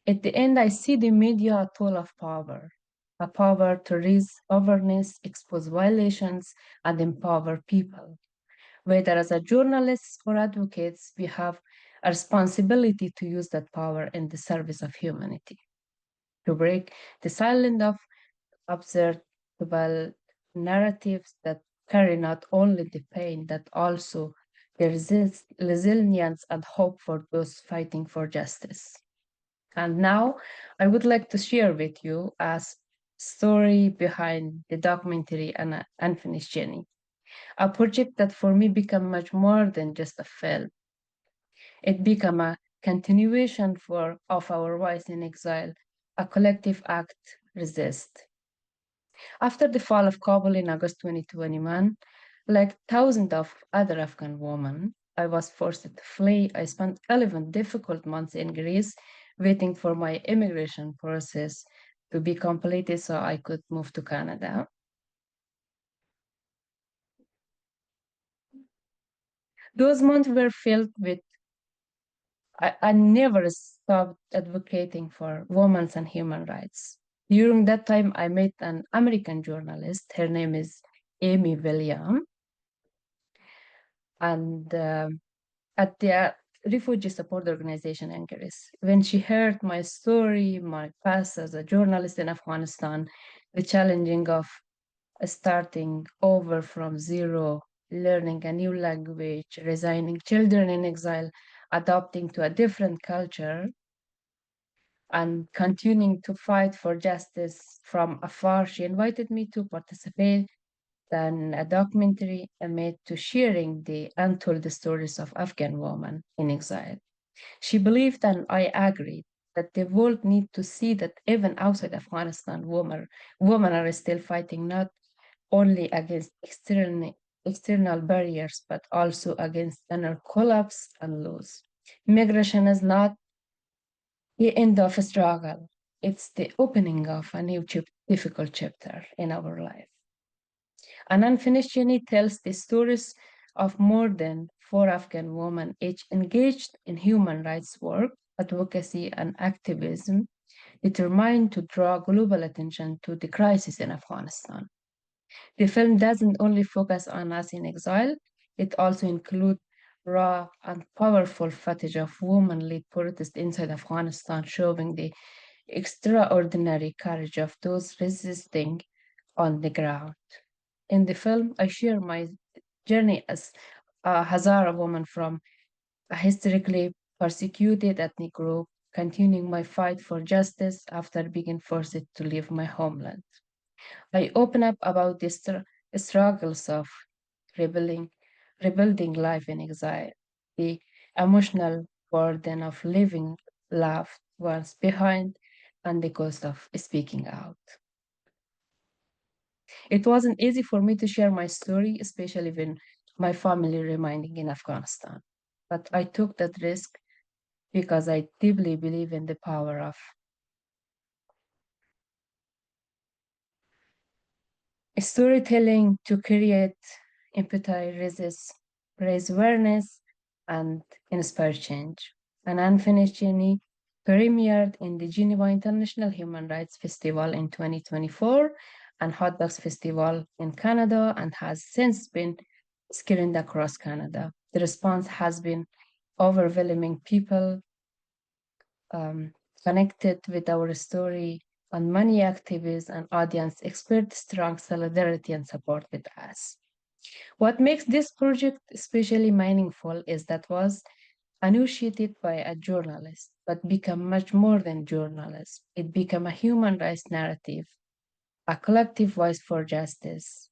At the end, I see the media a tool of power, a power to raise awareness, expose violations, and empower people. Whether as a journalists or advocates, we have a responsibility to use that power in the service of humanity, to break the silence of observable narratives that carry not only the pain, but also the resilience and hope for those fighting for justice. And now I would like to share with you a story behind the documentary Unfinished Journey, a project that for me became much more than just a film. It became a continuation of our voice in exile, a collective act resist. After the fall of Kabul in August 2021, like thousands of other Afghan women, I was forced to flee. I spent 11 difficult months in Greece waiting for my immigration process to be completed so I could move to Canada. Those months were filled with, I never stopped advocating for women's and human rights. During that time, I met an American journalist. Her name is Amy William. And at the refugee support organization in Greece. When she heard my story, my past as a journalist in Afghanistan, the challenging of starting over from zero, learning a new language, resigning children in exile, adapting to a different culture, and continuing to fight for justice from afar, she invited me to participate in a documentary made to sharing the untold stories of Afghan women in exile. She believed, and I agreed, that the world needs to see that even outside Afghanistan, women are still fighting not only against external barriers, but also against inner collapse and loss. Migration is not the end of a struggle. It's the opening of a new difficult chapter in our life. An Unfinished Journey tells the stories of more than 4 Afghan women, each engaged in human rights work, advocacy, and activism, determined to draw global attention to the crisis in Afghanistan. The film doesn't only focus on us in exile, it also includes raw and powerful footage of women-led protests inside Afghanistan, showing the extraordinary courage of those resisting on the ground. In the film, I share my journey as a Hazara woman from a historically persecuted ethnic group, continuing my fight for justice after being forced to leave my homeland. I open up about the struggles of rebuilding life in exile, the emotional burden of leaving loved ones behind, and the cost of speaking out. It wasn't easy for me to share my story, especially when my family remaining in Afghanistan. But I took that risk because I deeply believe in the power of storytelling to create empathy, raise awareness, and inspire change. An Unfinished Journey premiered in the Geneva International Human Rights Festival in 2024 and Hot Dogs Festival in Canada and has since been screened across Canada. The response has been overwhelming. People connected with our story, and many activists and audience expressed strong solidarity and support with us. What makes this project especially meaningful is that was initiated by a journalist, but became much more than journalist. It became a human rights narrative, a collective voice for justice.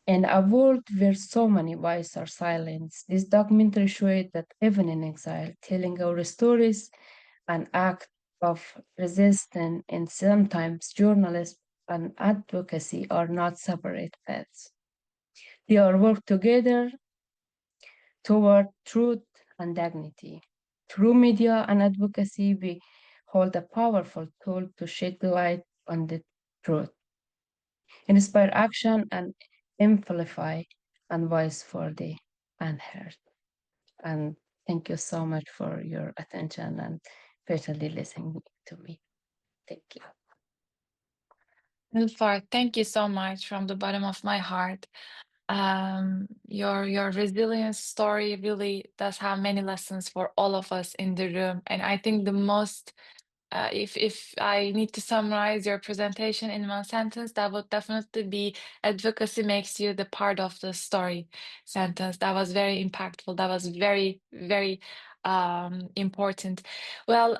In a world where so many voices are silenced, this documentary showed that even in exile, telling our stories, an act of resistance, and sometimes journalism and advocacy are not separate paths. They are work together toward truth and dignity. Through media and advocacy, we hold a powerful tool to shed light on the truth, inspire action, and amplify and voice for the unheard. And thank you so much for your attention and patiently listening to me. Thank you. Nilofar, thank you so much from the bottom of my heart. Your resilience story really does have many lessons for all of us in the room, and I think the most if I need to summarize your presentation in one sentence, that would definitely be advocacy makes you the part of the story sentence. That was very impactful. That was very, very important. Well,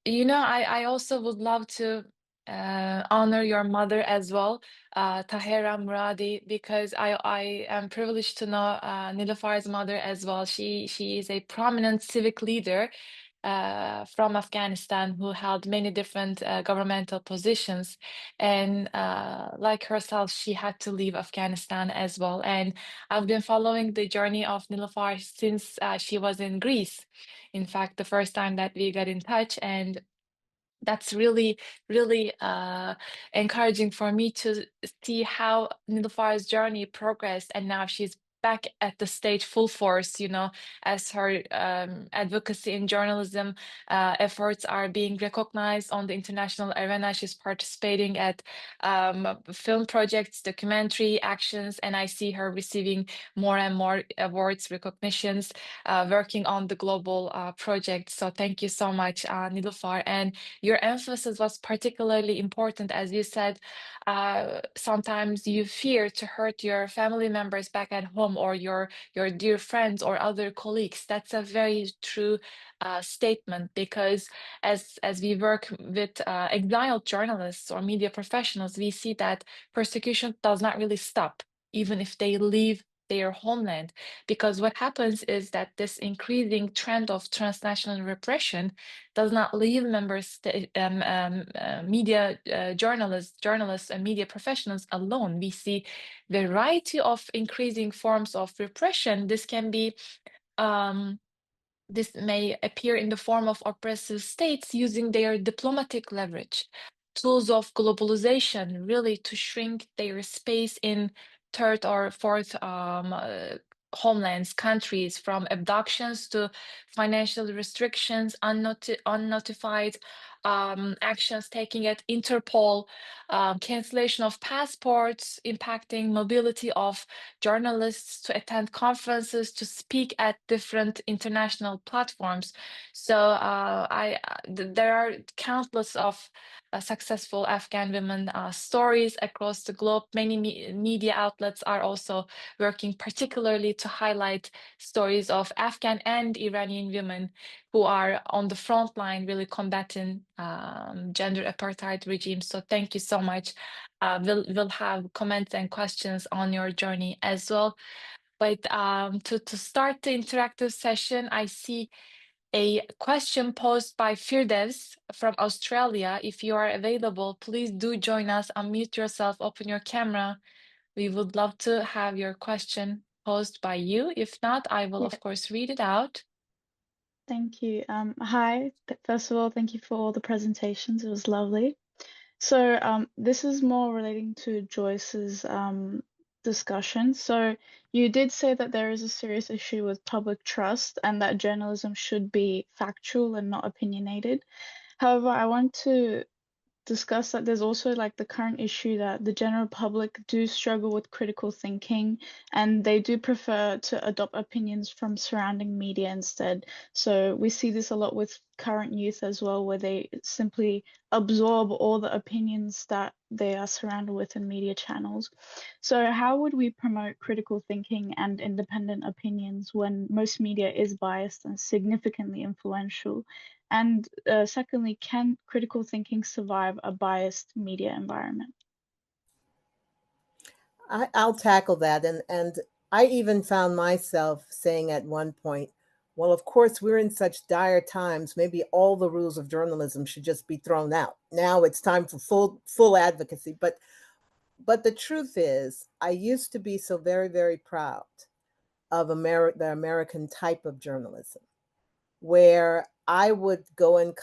I also would love to honor your mother as well, Tahera Moradi, because I am privileged to know Nilofar's mother as well. She is a prominent civic leader from Afghanistan who held many different governmental positions. And like herself, she had to leave Afghanistan as well. And I've been following the journey of Nilofar since she was in Greece. In fact, the first time that we got in touch, and that's really, really encouraging for me to see how Nilofar's journey progressed, and now she's back at the stage full force, as her advocacy in journalism efforts are being recognized on the international arena. She's participating at film projects, documentary actions, and I see her receiving more and more awards, recognitions, working on the global project. So thank you so much, Nilofar. And your emphasis was particularly important, as you said. Sometimes you fear to hurt your family members back at home, or your dear friends or other colleagues. That's a very true statement, because as we work with exiled journalists or media professionals, we see that persecution does not really stop, even if they leave their homeland, because what happens is that this increasing trend of transnational repression does not leave media journalists and media professionals alone. We see variety of increasing forms of repression. This may appear in the form of oppressive states using their diplomatic leverage, tools of globalization, really to shrink their space in third or fourth homelands, countries, from abductions to financial restrictions, unnotified actions taking at Interpol, cancellation of passports, impacting mobility of journalists to attend conferences, to speak at different international platforms. So there are countless of successful Afghan women stories across the globe. Many media outlets are also working particularly to highlight stories of Afghan and Iranian women who are on the front line, really combating gender apartheid regimes. So thank you so much. We'll have comments and questions on your journey as well. But to start the interactive session, I see a question posed by Firdevs from Australia. If you are available, please do join us, unmute yourself, open your camera. We would love to have your question posed by you. If not, I will, of course, read it out. Thank you. Hi, first of all, thank you for all the presentations. It was lovely. So this is more relating to Joyce's discussion. So you did say that there is a serious issue with public trust and that journalism should be factual and not opinionated. However, I want to discuss that there's also like the current issue that the general public do struggle with critical thinking, and they do prefer to adopt opinions from surrounding media instead. So we see this a lot with current youth as well, where they simply absorb all the opinions that they are surrounded with in media channels. So how would we promote critical thinking and independent opinions when most media is biased and significantly influential? And secondly, can critical thinking survive a biased media environment? I'll tackle that. And I even found myself saying at one point, well, of course, we're in such dire times. Maybe all the rules of journalism should just be thrown out. Now it's time for full advocacy. But the truth is, I used to be so very, very proud of the American type of journalism, where I would go and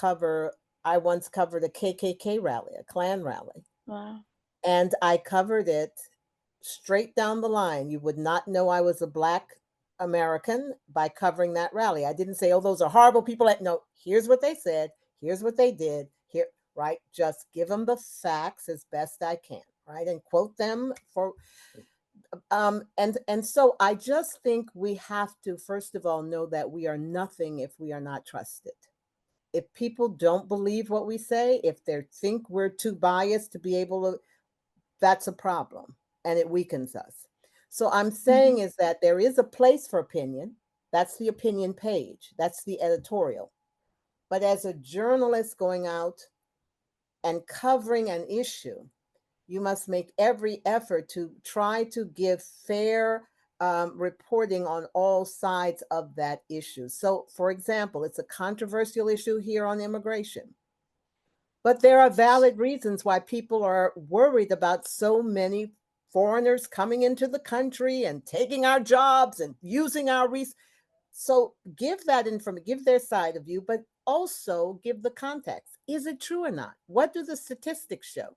I once covered a KKK rally, a Klan rally. Wow. And I covered it straight down the line. You would not know I was a Black American by covering that rally. I didn't say, oh, those are horrible people. No, here's what they said. Here's what they did. Here, right? Just give them the facts as best I can, right? And quote them for, and so I just think we have to, first of all, know that we are nothing if we are not trusted. If people don't believe what we say, if they think we're too biased to be able to, that's a problem, and it weakens us. So I'm saying is that there is a place for opinion. That's the opinion page. That's the editorial. But as a journalist going out and covering an issue, you must make every effort to try to give fair reporting on all sides of that issue. So, for example, it's a controversial issue here on immigration. But there are valid reasons why people are worried about so many foreigners coming into the country and taking our jobs and using our resources. So give that information, give their side of view, but also give the context. Is it true or not? What do the statistics show?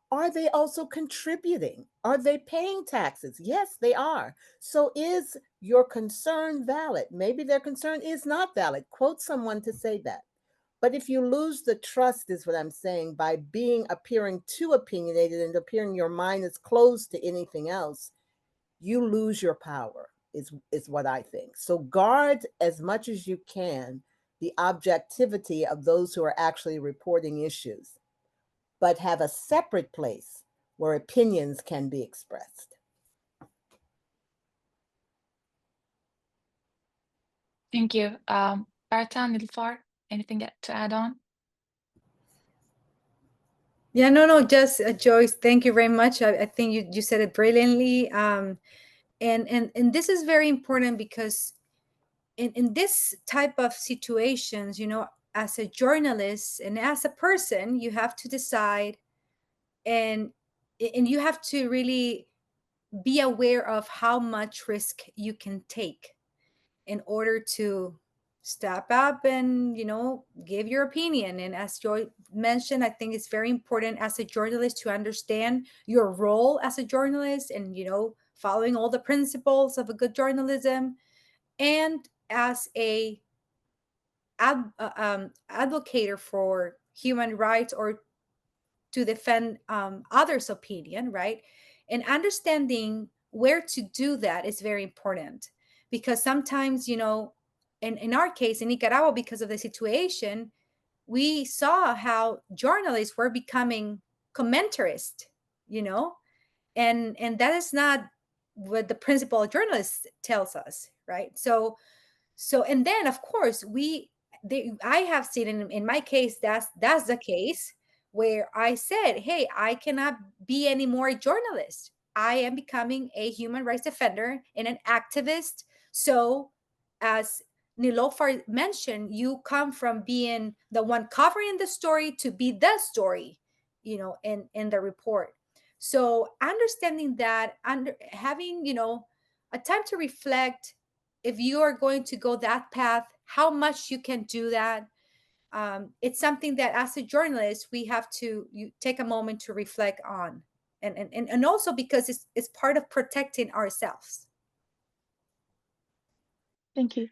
Are they also contributing? Are they paying taxes? Yes, they are. So is your concern valid? Maybe their concern is not valid. Quote someone to say that. But if you lose the trust, is what I'm saying, by appearing too opinionated and appearing your mind is closed to anything else, you lose your power, is what I think. So guard as much as you can the objectivity of those who are actually reporting issues, but have a separate place where opinions can be expressed. Thank you. Berta, Nilofar, anything to add on? Yeah, no, just Joyce, thank you very much. I think you said it brilliantly. And this is very important because in this type of situations, as a journalist and as a person, you have to decide and you have to really be aware of how much risk you can take in order to step up and give your opinion. And as Joy mentioned, I think it's very important as a journalist to understand your role as a journalist and following all the principles of a good journalism, and as a advocate for human rights or to defend others' opinion, right? And understanding where to do that is very important, because sometimes, in our case in Nicaragua, because of the situation, we saw how journalists were becoming commentarist, and that is not what the principal journalist tells us, right? So and then of course I have seen in my case that's the case where I said, hey, I cannot be any more a journalist. I am becoming a human rights defender and an activist. So as Nilofar mentioned, you come from being the one covering the story to be the story, in the report. So understanding that, having, a time to reflect, if you are going to go that path, how much you can do that. It's something that as a journalist, we have to take a moment to reflect on. And also because it's part of protecting ourselves. Thank you.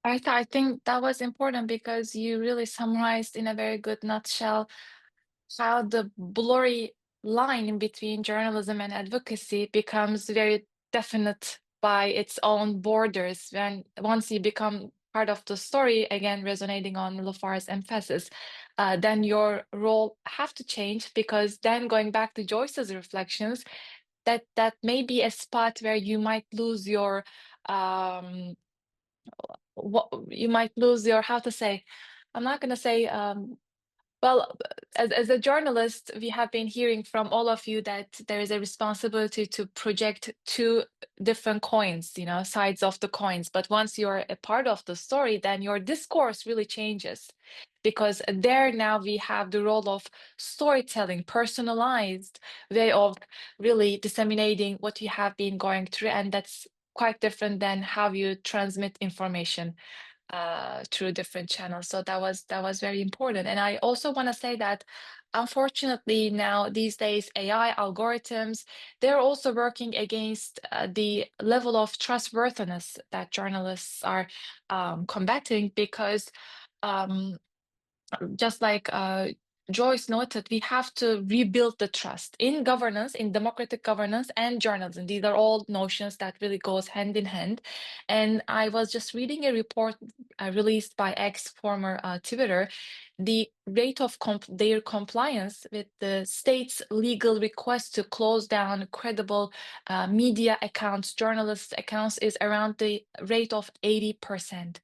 Berta, I think that was important because you really summarized in a very good nutshell how the blurry line in between journalism and advocacy becomes very definite by its own borders when once you become part of the story, again resonating on Nilofar's emphasis, then your role have to change, because then going back to Joyce's reflections, that may be a spot where you might lose your how to say, I'm not going to say well, as a journalist, we have been hearing from all of you that there is a responsibility to project two different coins, sides of the coins. But once you're a part of the story, then your discourse really changes, because there now we have the role of storytelling, personalized way of really disseminating what you have been going through. And that's quite different than how you transmit information through different channels. So that was very important. And I also want to say that unfortunately now these days AI algorithms, they're also working against the level of trustworthiness that journalists are combating, because um, just like Joyce noted, we have to rebuild the trust in governance, in democratic governance and journalism. These are all notions that really goes hand in hand. And I was just reading a report released by former Twitter. The rate of their compliance with the state's legal request to close down credible media accounts, journalist accounts, is around the rate of 80%.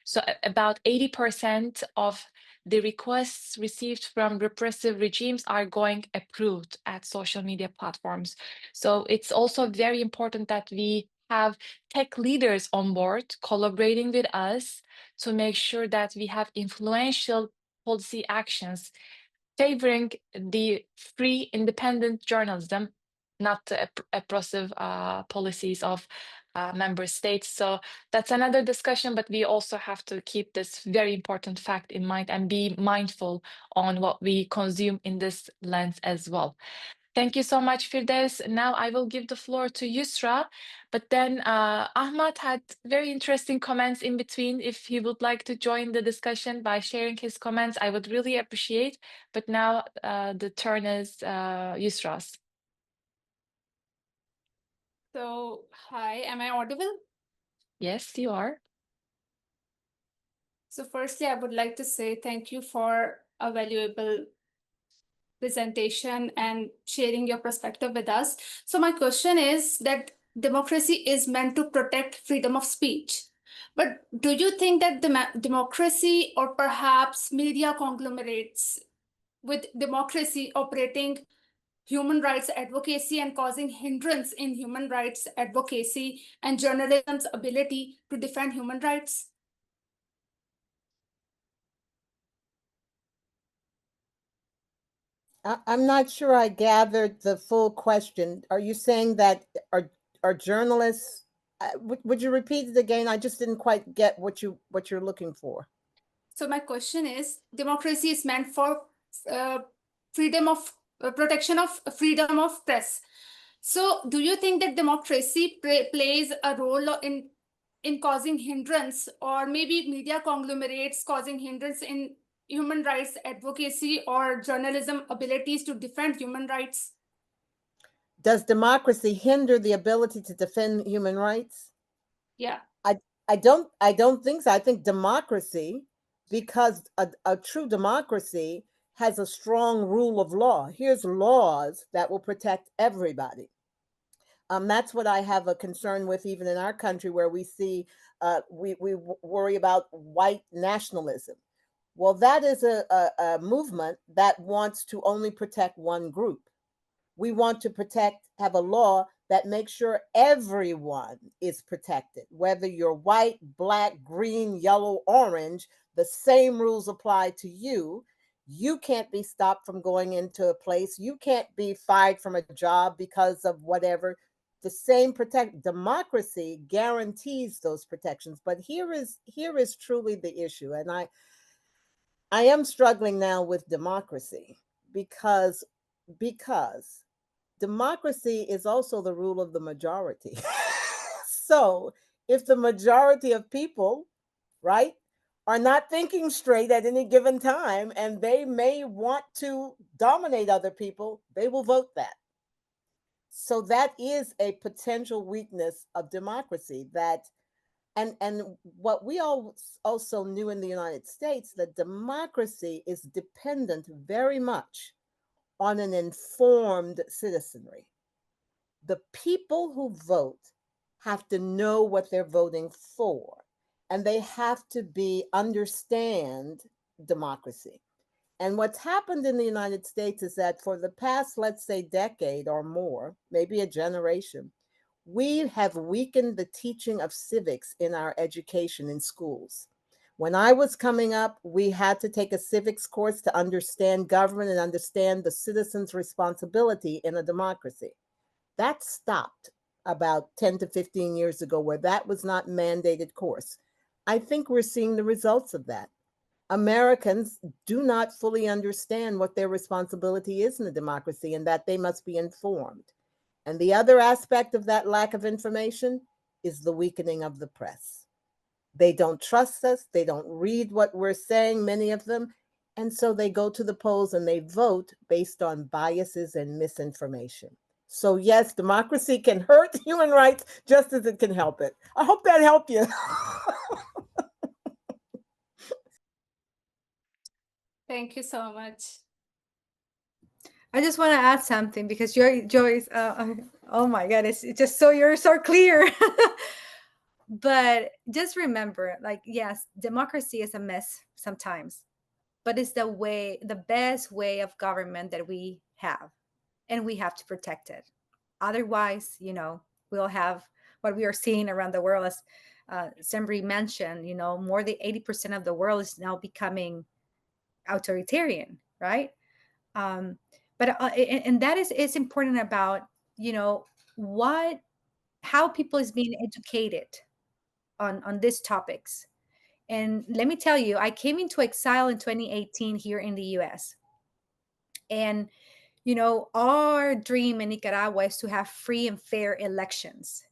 So about 80% of the requests received from repressive regimes are going approved at social media platforms. So it's also very important that we have tech leaders on board collaborating with us to make sure that we have influential policy actions favoring the free, independent journalism, not the oppressive policies of member states. So that's another discussion, but we also have to keep this very important fact in mind and be mindful on what we consume in this lens as well. Thank you so much, Firdaus. Now I will give the floor to Yusra, but then Ahmad had very interesting comments in between. If he would like to join the discussion by sharing his comments, I would really appreciate. But now the turn is Yusra's. So, hi, am I audible? Yes, you are. So, firstly, I would like to say thank you for a valuable presentation and sharing your perspective with us. So, my question is that democracy is meant to protect freedom of speech. But do you think that democracy or perhaps media conglomerates with democracy operating human rights advocacy and causing hindrance in human rights advocacy and journalism's ability to defend human rights? I'm not sure I gathered the full question. Are you saying that are journalists? Would you repeat it again? I just didn't quite get what you're looking for. So my question is, democracy is meant for freedom of protection of freedom of press. So do you think that democracy plays a role in causing hindrance, or maybe media conglomerates causing hindrance in human rights advocacy or journalism abilities to defend human rights? Does democracy hinder the ability to defend human rights? Yeah. I don't think so. I think democracy, because a true democracy has a strong rule of law. Here's laws that will protect everybody. That's what I have a concern with, even in our country, where we see we worry about white nationalism. Well, that is a movement that wants to only protect one group. We want to have a law that makes sure everyone is protected, whether you're white, black, green, yellow, orange, the same rules apply to you. You can't be stopped from going into a place. You can't be fired from a job because of whatever. The same democracy guarantees those protections. But here is truly the issue. And I am struggling now with democracy because democracy is also the rule of the majority. So if the majority of people, right, are not thinking straight at any given time, and they may want to dominate other people, they will vote that. So that is a potential weakness of democracy. And what we all also knew in the United States, that democracy is dependent very much on an informed citizenry. The people who vote have to know what they're voting for, and they have to understand democracy. And what's happened in the United States is that for the past, let's say, decade or more, maybe a generation, we have weakened the teaching of civics in our education in schools. When I was coming up, we had to take a civics course to understand government and understand the citizen's responsibility in a democracy. That stopped about 10 to 15 years ago, where that was not mandated course. I think we're seeing the results of that. Americans do not fully understand what their responsibility is in a democracy and that they must be informed. And the other aspect of that lack of information is the weakening of the press. They don't trust us. They don't read what we're saying, many of them. And so they go to the polls and they vote based on biases and misinformation. So yes, democracy can hurt human rights just as it can help it. I hope that helped you. Thank you so much. I just want to add something because you're Joyce. Oh my God, it's just so you're so clear. But just remember, like, yes, democracy is a mess sometimes, but it's the best way of government that we have, and we have to protect it. Otherwise, we'll have what we are seeing around the world, as Cemre mentioned. More than 80% of the world is now becoming authoritarian, right? And that is important about how people is being educated on these topics. And let me tell you, I came into exile in 2018 here in the US. And our dream in Nicaragua is to have free and fair elections.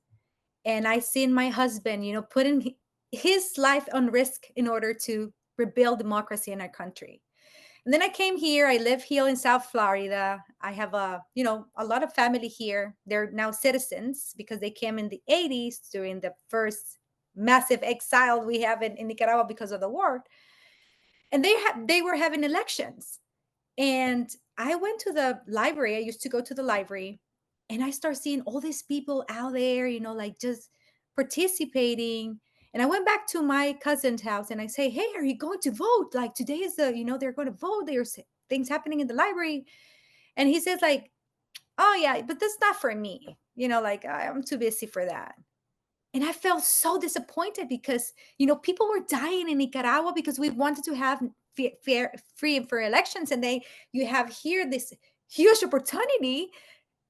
And I seen my husband putting his life on risk in order to rebuild democracy in our country. And then I came here. I live here in South Florida. I have a lot of family here. They're now citizens because they came in the 80s during the first massive exile we have in Nicaragua because of the war. And they were having elections. And I went to the library. I used to go to the library, and I start seeing all these people out there, like just participating. And I went back to my cousin's house and I say, hey, are you going to vote? Like today is they're going to vote. There's things happening in the library. And he says like, oh yeah, but that's not for me. Like I'm too busy for that. And I felt so disappointed because, people were dying in Nicaragua because we wanted to have fair, free and fair elections. And you have here this huge opportunity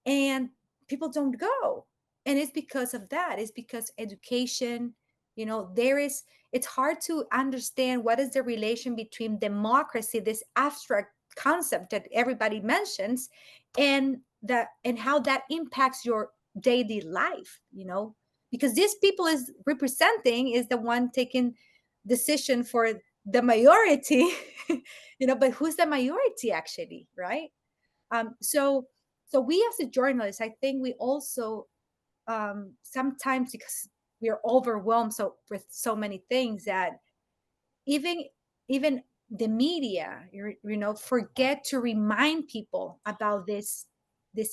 and people don't go. And it's because of that. It's because education, it's hard to understand what is the relation between democracy, this abstract concept that everybody mentions, and how that impacts your daily life, because these people is the one taking decision for the majority, but who's the majority actually, right? So we as a journalist, I think we also sometimes, because we are overwhelmed with so many things, that even the media, forget to remind people about these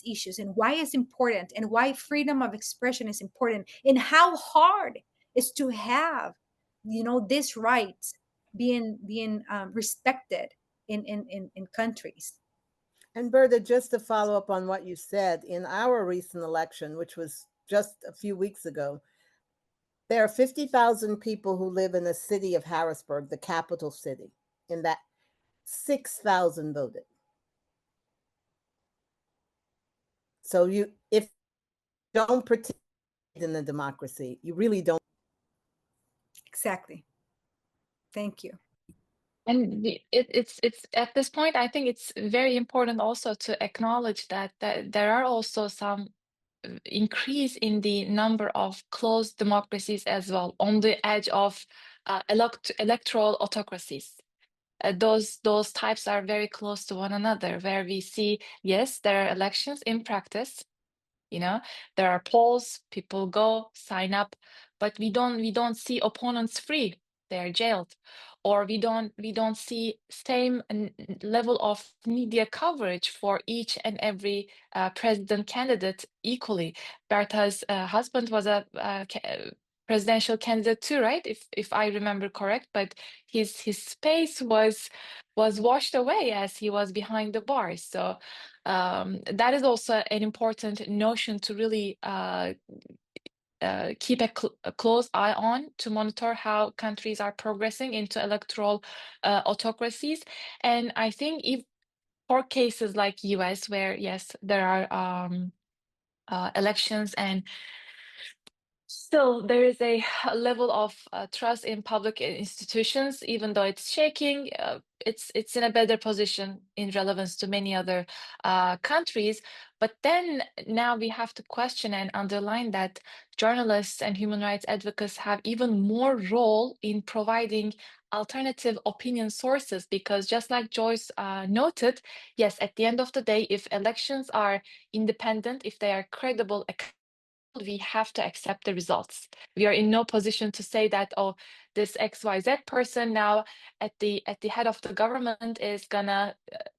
issues and why it's important and why freedom of expression is important and how hard it's to have these rights being respected in countries. And Berta, just to follow up on what you said, in our recent election, which was just a few weeks ago, there are 50,000 people who live in the city of Harrisburg, the capital city. In that, 6,000 voted. So if you don't participate in the democracy, you really don't. Exactly. Thank you. And it's at this point, I think it's very important also to acknowledge that there are also some increase in the number of closed democracies as well, on the edge of electoral autocracies. Those types are very close to one another, where we see, yes, there are elections in practice. There are polls, people go sign up, but we don't see opponents free. They are jailed. Or we don't see same level of media coverage for each and every president candidate equally. Berta's husband was a presidential candidate too, right? If I remember correct, but his space was washed away as he was behind the bars. So that is also an important notion to really keep a close eye on, to monitor how countries are progressing into electoral autocracies. And I think if for cases like US, where yes, there are elections and Still, there is a level of trust in public institutions, even though it's shaking. It's in a better position in relevance to many other countries. But then now we have to question and underline that journalists and human rights advocates have even more role in providing alternative opinion sources, because just like Joyce noted, yes, at the end of the day, if elections are independent, if they are credible, we have to accept the results. We are in no position to say that, oh, this XYZ person now at the head of the government is gonna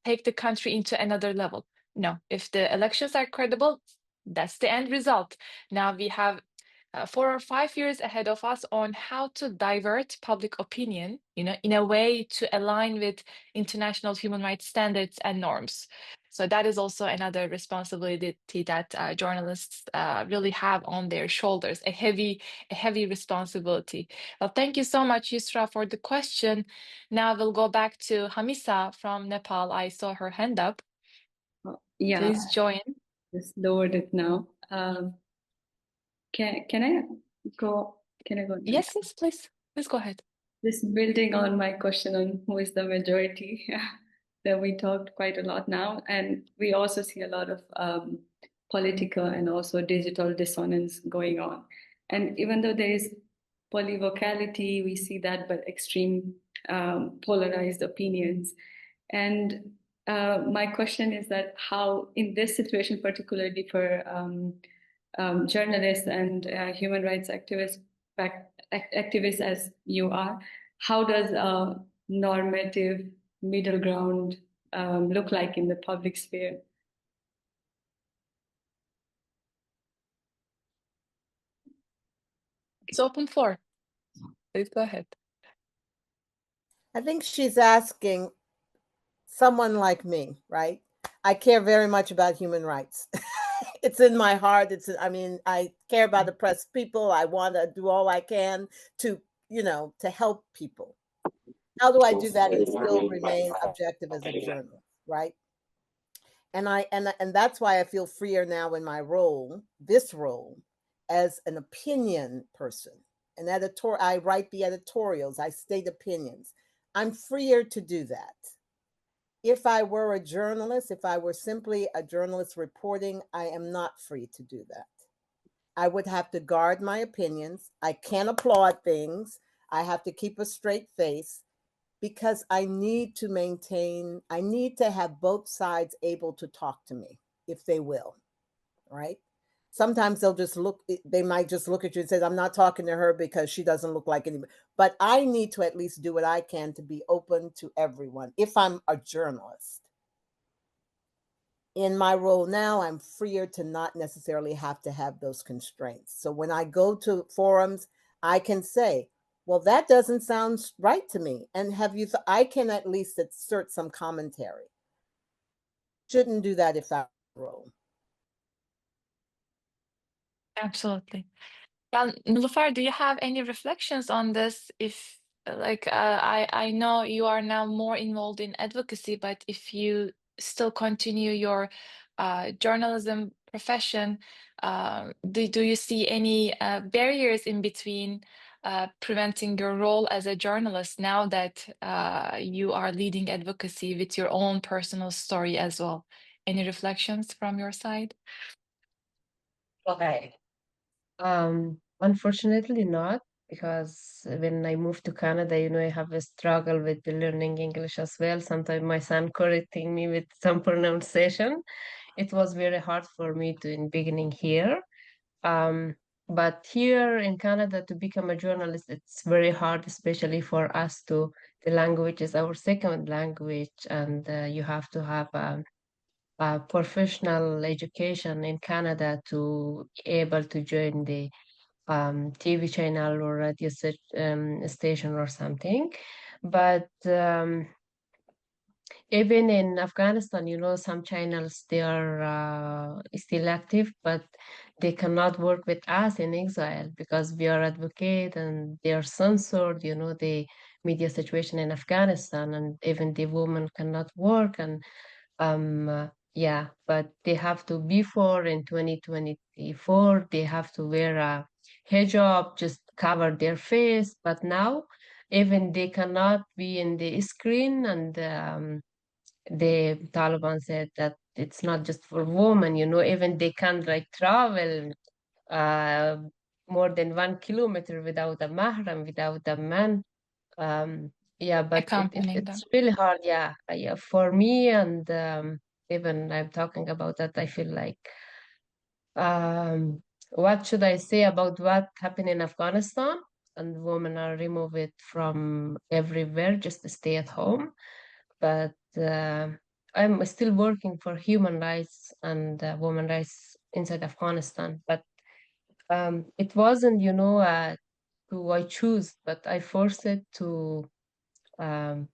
take the country into another level. No, if the elections are credible, that's the end result. Now we have 4 or 5 years ahead of us on how to divert public opinion, in a way to align with international human rights standards and norms. So that is also another responsibility that journalists really have on their shoulders, a heavy responsibility. Well, thank you so much, Yusra, for the question. Now we'll go back to Hamisa from Nepal. I saw her hand up. Yeah, Please join. just lowered it now. Can I go? Can I go? Yes, please go ahead. Just building on my question on who is the majority, that we talked quite a lot now, and we also see a lot of political and also digital dissonance going on. And even though there is polyvocality, we see that, but extreme polarized opinions. And my question is that how, in this situation, particularly for journalists and human rights activists as you are, how does a normative middle ground look like in the public sphere? It's open floor. Please go ahead. I think she's asking someone like me, right? I care very much about human rights. It's in my heart. I care about oppressed people. I want to do all I can to help people. How do I do that and still remain objective as a journalist, right? And that's why I feel freer now in my role, this role, as an opinion person, an editor. I write the editorials. I state opinions. I'm freer to do that. If I were a journalist, if I were simply a journalist reporting, I am not free to do that. I would have to guard my opinions. I can't applaud things. I have to keep a straight face because I need to have both sides able to talk to me if they will, right? Sometimes they might just look at you and say, I'm not talking to her because she doesn't look like anybody. But I need to at least do what I can to be open to everyone if I'm a journalist. In my role now, I'm freer to not necessarily have to have those constraints. So when I go to forums, I can say, well, that doesn't sound right to me. And I can at least insert some commentary. Shouldn't do that if I'm in a role. Absolutely. Well, Nilofar, do you have any reflections on this? If I know you are now more involved in advocacy, but if you still continue your journalism profession, do you see any barriers in between preventing your role as a journalist now that you are leading advocacy with your own personal story as well? Any reflections from your side? Okay. Unfortunately not, because when I moved to Canada, I have a struggle with the learning English as well. Sometimes my son correcting me with some pronunciation. It was very hard for me in beginning here. But here in Canada, to become a journalist, it's very hard, especially for us the language is our second language, and you have to have a professional education in Canada to be able to join the TV channel or radio station or something. But even in Afghanistan, some channels, they are still active, but they cannot work with us in exile because we are advocate and they are censored, the media situation in Afghanistan, and even the women cannot work. And yeah, but they have to, before in 2024, they have to wear a hijab, just cover their face. But now, even they cannot be in the screen, and the Taliban said that it's not just for women, even they can't like travel uh, more than 1 kilometer without a mahram, without a man. Yeah, but Accompanying them. it's really hard. Yeah, yeah, for me, and even I'm talking about that, I feel like, what should I say about what happened in Afghanistan? And women are removed from everywhere just to stay at home. But I'm still working for human rights and women rights inside Afghanistan. But it wasn't, who I choose, but I forced it to. Um,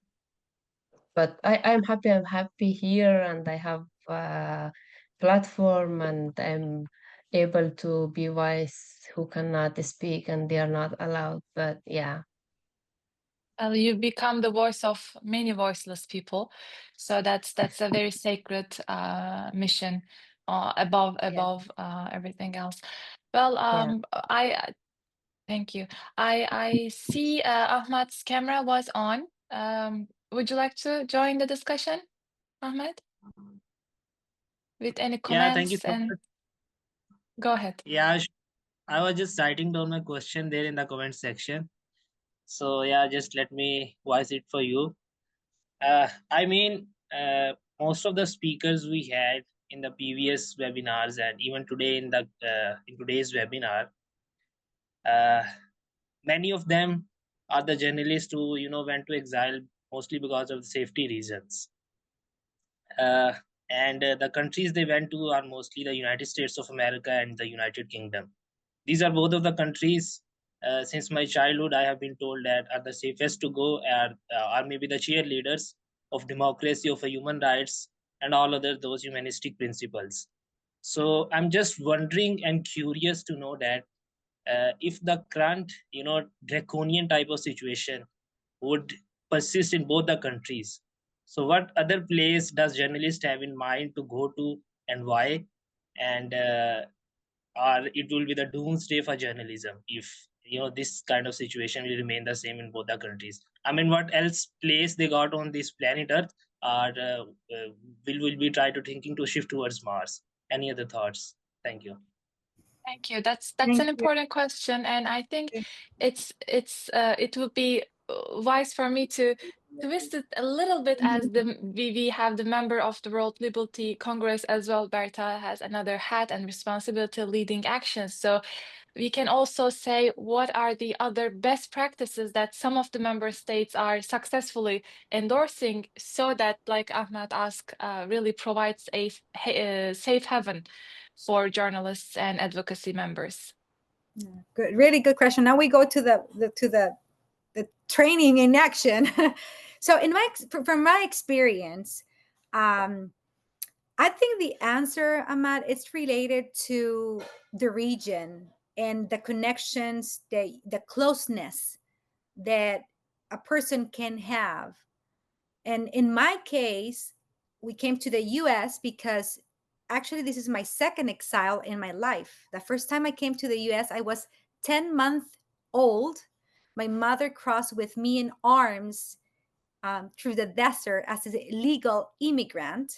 but I'm happy. I'm happy here, and I have a platform, and I'm able to be voice who cannot speak, and they are not allowed. But yeah. Well, you become the voice of many voiceless people, so that's a very sacred mission, above everything else. Well, Yeah. I thank you. I see Ahmad's camera was on. Would you like to join the discussion, Ahmed, with any Yeah, thank you comments? so And much. go ahead. Yeah, I was just writing down my question there in the comment section. So yeah, just let me voice it for you. I mean, most of the speakers we had in the previous webinars and even today in today's webinar, uh, many of them are the journalists who went to exile mostly because of safety reasons. And the countries they went to are mostly the United States of America and the United Kingdom. These are both of the countries, since my childhood, I have been told that are the safest to go, are maybe the cheerleaders of democracy, of human rights, and all other those humanistic principles. So I'm just wondering and curious to know that if the current, draconian type of situation would persist in both the countries. So, what other place does journalist have in mind to go to, and why? And or it will be the doomsday for journalism if this kind of situation will remain the same in both the countries. I mean, what else place they got on this planet Earth, or will we try to thinking to shift towards Mars? Any other thoughts? Thank you. Thank you. That's an Thank you. important question, and I think it would be wise for me to twist it a little bit, as we have the member of the World Liberty Congress as well. Berta has another hat and responsibility leading actions. So we can also say what are the other best practices that some of the member states are successfully endorsing, so that, like Ahmed asked, really provides a safe haven for journalists and advocacy members. Good, really good question. Now we go to the training in action. So from my experience, I think the answer, Ahmad, it's related to the region and the connections, the closeness that a person can have. And in my case, we came to the US because actually this is my second exile in my life. The first time I came to the US, I was 10 months old. My mother crossed with me in arms through the desert as an illegal immigrant.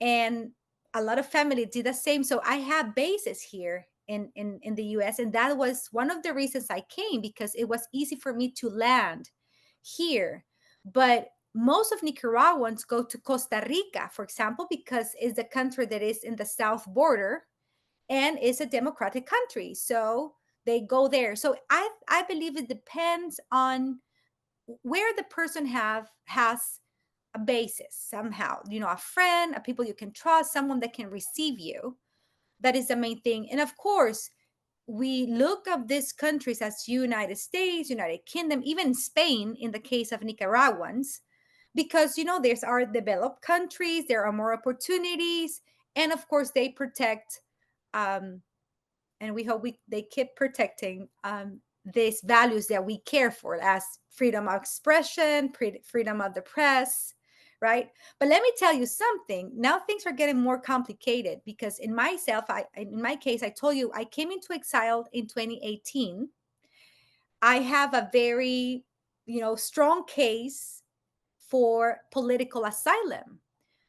And a lot of families did the same. So I have bases here in the US. And that was one of the reasons I came, because it was easy for me to land here. But most of Nicaraguans go to Costa Rica, for example, because it's the country that is in the south border and is a democratic country. So they go there. So I believe it depends on where the person has a basis somehow, a friend, a people you can trust, someone that can receive you. That is the main thing. And of course, we look up these countries as United States, United Kingdom, even Spain in the case of Nicaraguans, because there's our developed countries, there are more opportunities, and of course they protect, and we hope they keep protecting these values that we care for, as freedom of expression, freedom of the press, right? But let me tell you something. Now things are getting more complicated because in my case, I told you I came into exile in 2018. I have a very, strong case for political asylum.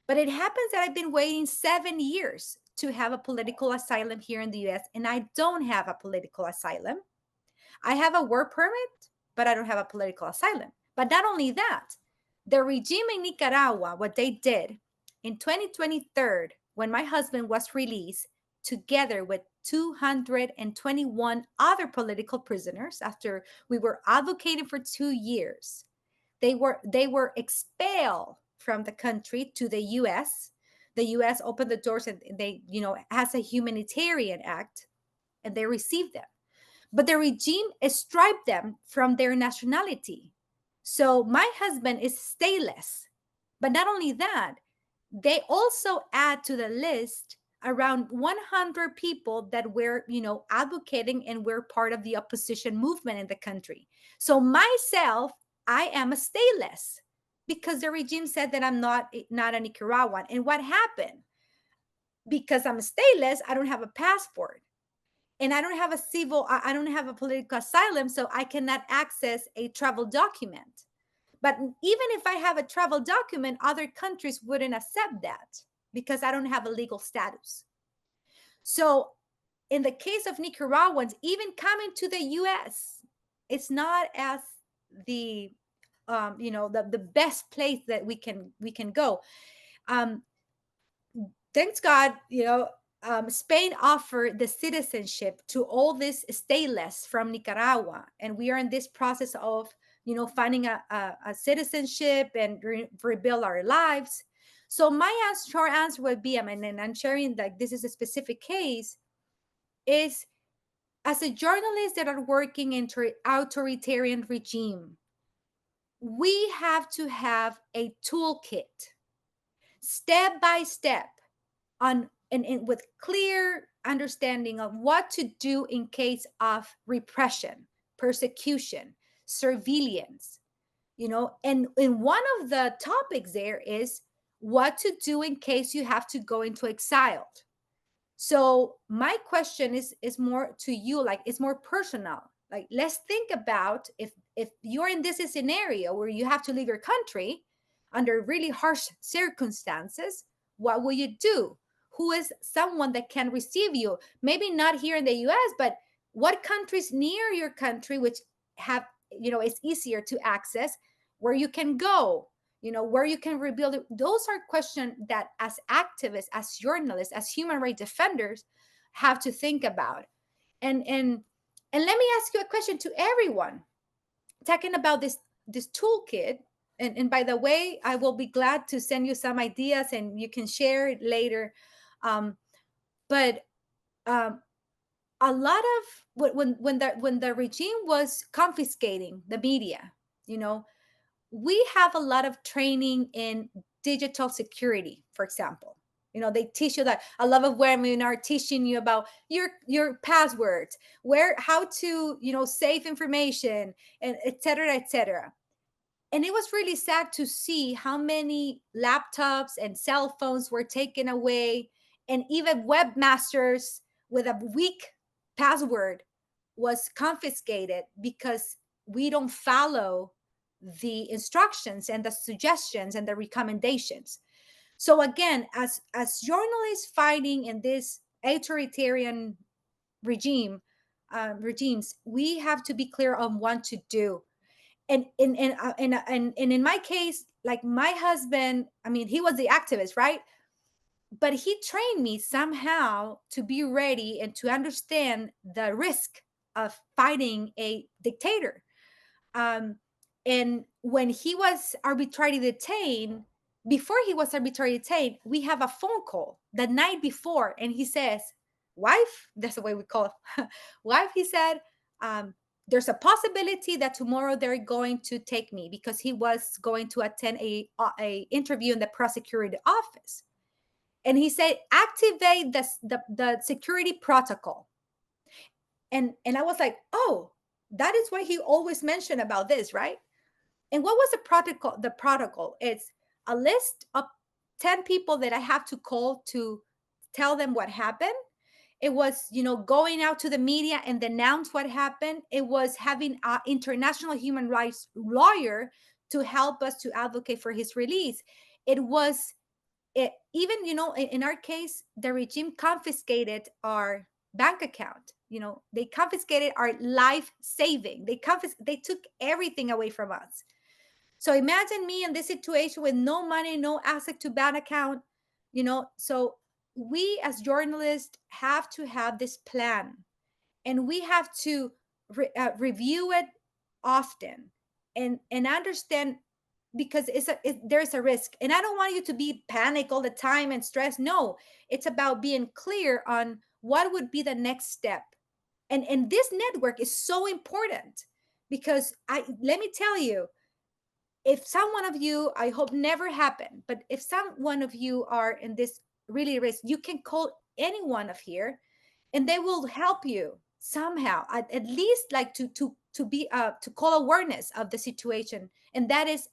But it happens that I've been waiting 7 years to have a political asylum here in the US, and I don't have a political asylum. I have a work permit, but I don't have a political asylum. But not only that, the regime in Nicaragua, what they did in 2023, when my husband was released, together with 221 other political prisoners, after we were advocating for 2 years, they were expelled from the country to the US. The US opened the doors and they, has a humanitarian act, and they received them. But the regime striped them from their nationality. So my husband is stateless. But not only that, they also add to the list around 100 people that were, advocating and were part of the opposition movement in the country. So myself, I am a stateless because the regime said that I'm not a Nicaraguan. And what happened? Because I'm stateless, I don't have a passport. And I don't have I don't have a political asylum, so I cannot access a travel document. But even if I have a travel document, other countries wouldn't accept that because I don't have a legal status. So in the case of Nicaraguans, even coming to the US, it's not as the the best place that we can go. Thanks God, Spain offered the citizenship to all these stateless from Nicaragua, and we are in this process of, finding a citizenship and rebuild our lives. So my short answer would be, and I'm sharing like this is a specific case, is as a journalist that are working in authoritarian regime, we have to have a toolkit, step by step, on and with clear understanding of what to do in case of repression, persecution, surveillance, and one of the topics there is what to do in case you have to go into exile. So my question is more to you, like it's more personal. Like let's think about if you're in this scenario where you have to leave your country under really harsh circumstances, what will you do? Who is someone that can receive you? Maybe not here in the US, but what countries near your country which have, it's easier to access, where you can go, where you can rebuild it? Those are questions that as activists, as journalists, as human rights defenders have to think about. And let me ask you a question to everyone talking about this toolkit. And by the way, I will be glad to send you some ideas and you can share it later. But a lot of when the regime was confiscating the media, we have a lot of training in digital security, for example. They teach you that. A lot of women are teaching you about your passwords, how to, save information, and et cetera, et cetera. And it was really sad to see how many laptops and cell phones were taken away, and even webmasters with a weak password was confiscated because we don't follow the instructions and the suggestions and the recommendations. So again, as journalists fighting in this authoritarian regimes, we have to be clear on what to do. And in my case, like my husband, he was the activist, right? But he trained me somehow to be ready and to understand the risk of fighting a dictator. And when he was arbitrarily detained, before he was arbitrarily detained, we have a phone call the night before, and he says, "Wife," that's the way we call it. "Wife," he said, "there's a possibility that tomorrow they're going to take me," because he was going to attend a interview in the prosecutor's office. And he said, "Activate the security protocol." And I was like, "Oh, that is what he always mentioned about this, right?" And what was the protocol? The protocol, it's a list of 10 people that I have to call to tell them what happened. It was, going out to the media and announce what happened. It was having an international human rights lawyer to help us to advocate for his release. It was even, in our case, the regime confiscated our bank account. They confiscated our life saving. They took everything away from us. So imagine me in this situation with no money, no access to bank account. So we as journalists have to have this plan, and we have to review it often and understand, because there's a risk. And I don't want you to be panic all the time and stressed. No, it's about being clear on what would be the next step. And this network is so important, because let me tell you, if some one of you, I hope never happen, but if some one of you are in this really risk, you can call any one of here, and they will help you somehow, at least like to call awareness of the situation, and that is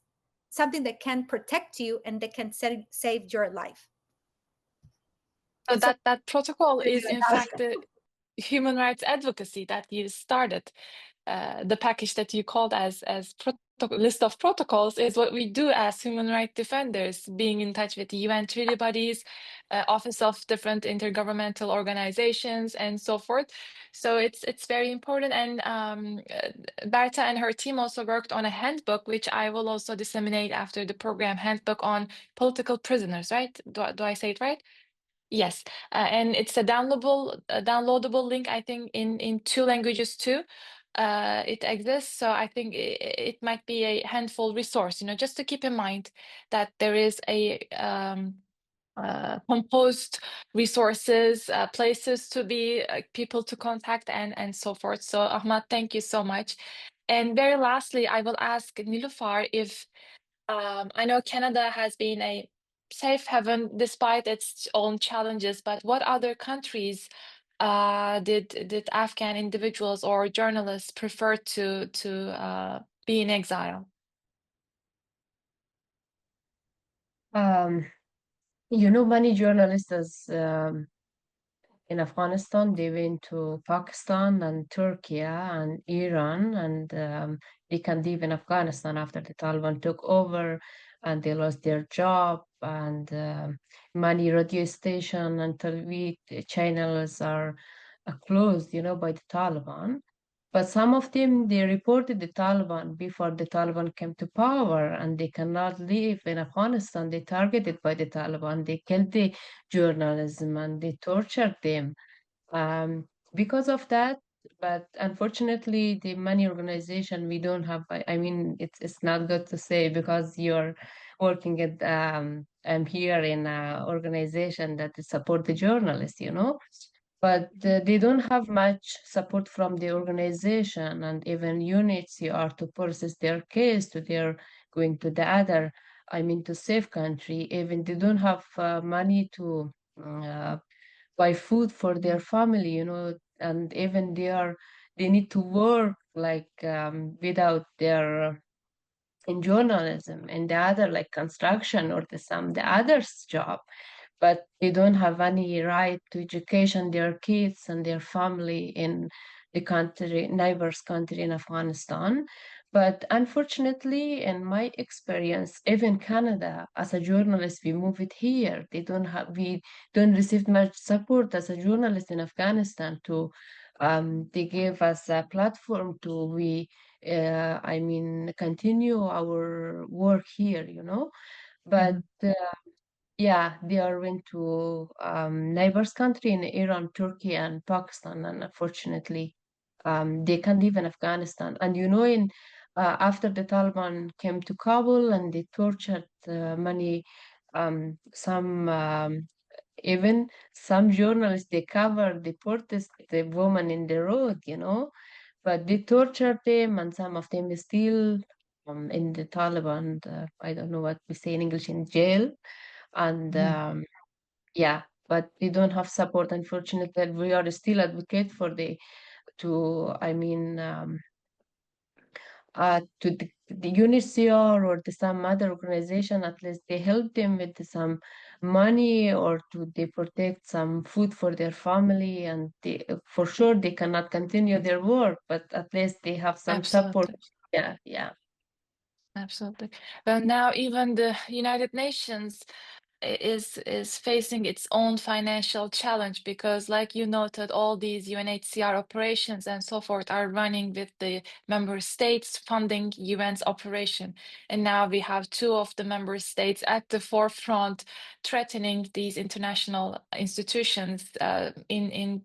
something that can protect you and that can save your life. So that protocol is in fact the human rights advocacy that you started. The package that you called as list of protocols is what we do as human rights defenders, being in touch with the UN treaty bodies, office of different intergovernmental organizations, and so forth. So it's very important. And Berta and her team also worked on a handbook, which I will also disseminate after the program, handbook on political prisoners, right? Do I say it right? Yes, and it's a downloadable link, I think, in 2 languages too. It exists, so I think it might be a handful resource, just to keep in mind that there is a composed resources, places to be, people to contact, and so forth. So Ahmad, thank you so much. And very lastly, I will ask Nilofar if I know Canada has been a safe haven despite its own challenges, but what other countries did Afghan individuals or journalists prefer to be in exile? Many journalists in Afghanistan, they went to Pakistan and Turkey and Iran, and they can't live in Afghanistan after the Taliban took over, and they lost their job, and many radio station and TV channels are closed, by the Taliban. But some of them, they reported the Taliban before the Taliban came to power, and they cannot live in Afghanistan. They targeted by the Taliban. They killed the journalism and they tortured them because of that. But unfortunately, the many organization, we don't have, I mean, it's not good to say, because you're working at, I'm here in an organization that support the journalists, but they don't have much support from the organization and even UNHCR to process their case to their going to the other, to safe country. Even they don't have money to buy food for their family, and even they need to work like without their in journalism and the other like construction or the others job, but they don't have any right to education their kids and their family in the country, neighbors country in Afghanistan. But unfortunately, in my experience, even Canada, as a journalist, we move it here. We don't receive much support as a journalist in Afghanistan to, they gave us a platform to, continue our work here, but yeah, they are went to neighbors country in Iran, Turkey, and Pakistan, and unfortunately, they can't live in Afghanistan. And in after the Taliban came to Kabul and they tortured many, some even some journalists, they covered the protest, the woman in the road, but they tortured them, and some of them is still in the Taliban. I don't know what we say in English, in jail. And yeah, but we don't have support, unfortunately. We are still advocate for to the UNHCR or some other organization, at least they help them with some money or they protect some food for their family, and for sure they cannot continue their work, but at least they have some support. Yeah. Absolutely. Well, now even the United Nations is facing its own financial challenge, because like you noted, all these UNHCR operations and so forth are running with the member states funding UN's operation. And now we have two of the member states at the forefront threatening these international institutions in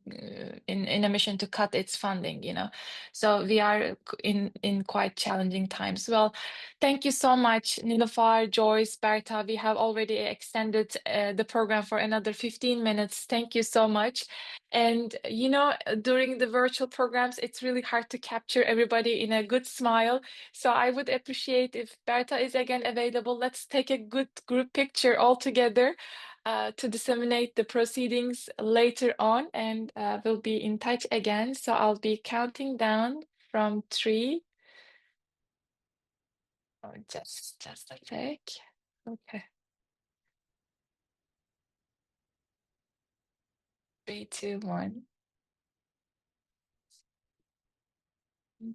a mission to cut its funding, you know. So we are in quite challenging times. Well, thank you so much, Nilofar, Joyce, Berta. We have already extended the program for another 15 minutes. Thank you so much. And, you know, during the virtual programs, it's really hard to capture everybody in a good smile. So I would appreciate if Berta is again available. Let's take a good group picture all together to disseminate the proceedings later on, and we'll be in touch again. So I'll be counting down from 3. Oh, just a sec. Okay. 3, 2, 1.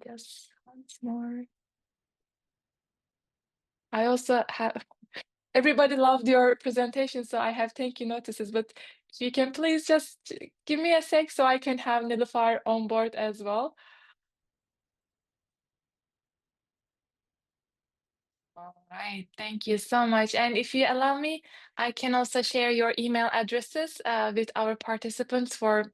Just once more. I also have, everybody loved your presentation, so I have thank you notices, but if you can please just give me a sec so I can have Nilofar on board as well. All right, thank you so much. And if you allow me, I can also share your email addresses with our participants for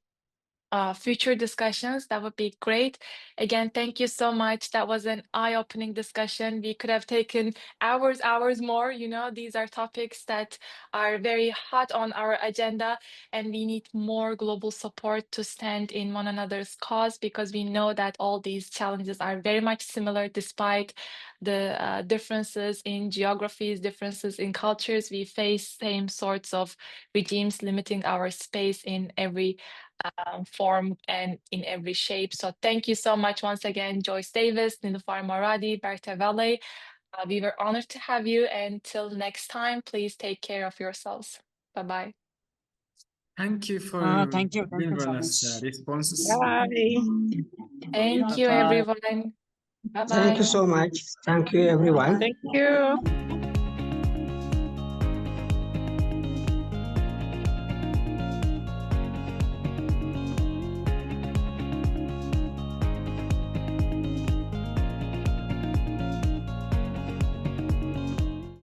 future discussions. That would be great. Again, thank you so much. That was an eye-opening discussion. We could have taken hours more. You know, these are topics that are very hot on our agenda, and we need more global support to stand in one another's cause, because we know that all these challenges are very much similar despite the differences in geographies, differences in cultures. We face same sorts of regimes limiting our space in every form and in every shape. So thank you so much once again, Joyce Davis, Nilofar Moradi, Berta Valle. We were honored to have you. And till next time, please take care of yourselves. Bye-bye. Thank you for your thank you marvelous so much. responses. Bye. Thank you, Bye. everyone. Bye-bye. Thank you so much. Thank you, everyone. Thank you.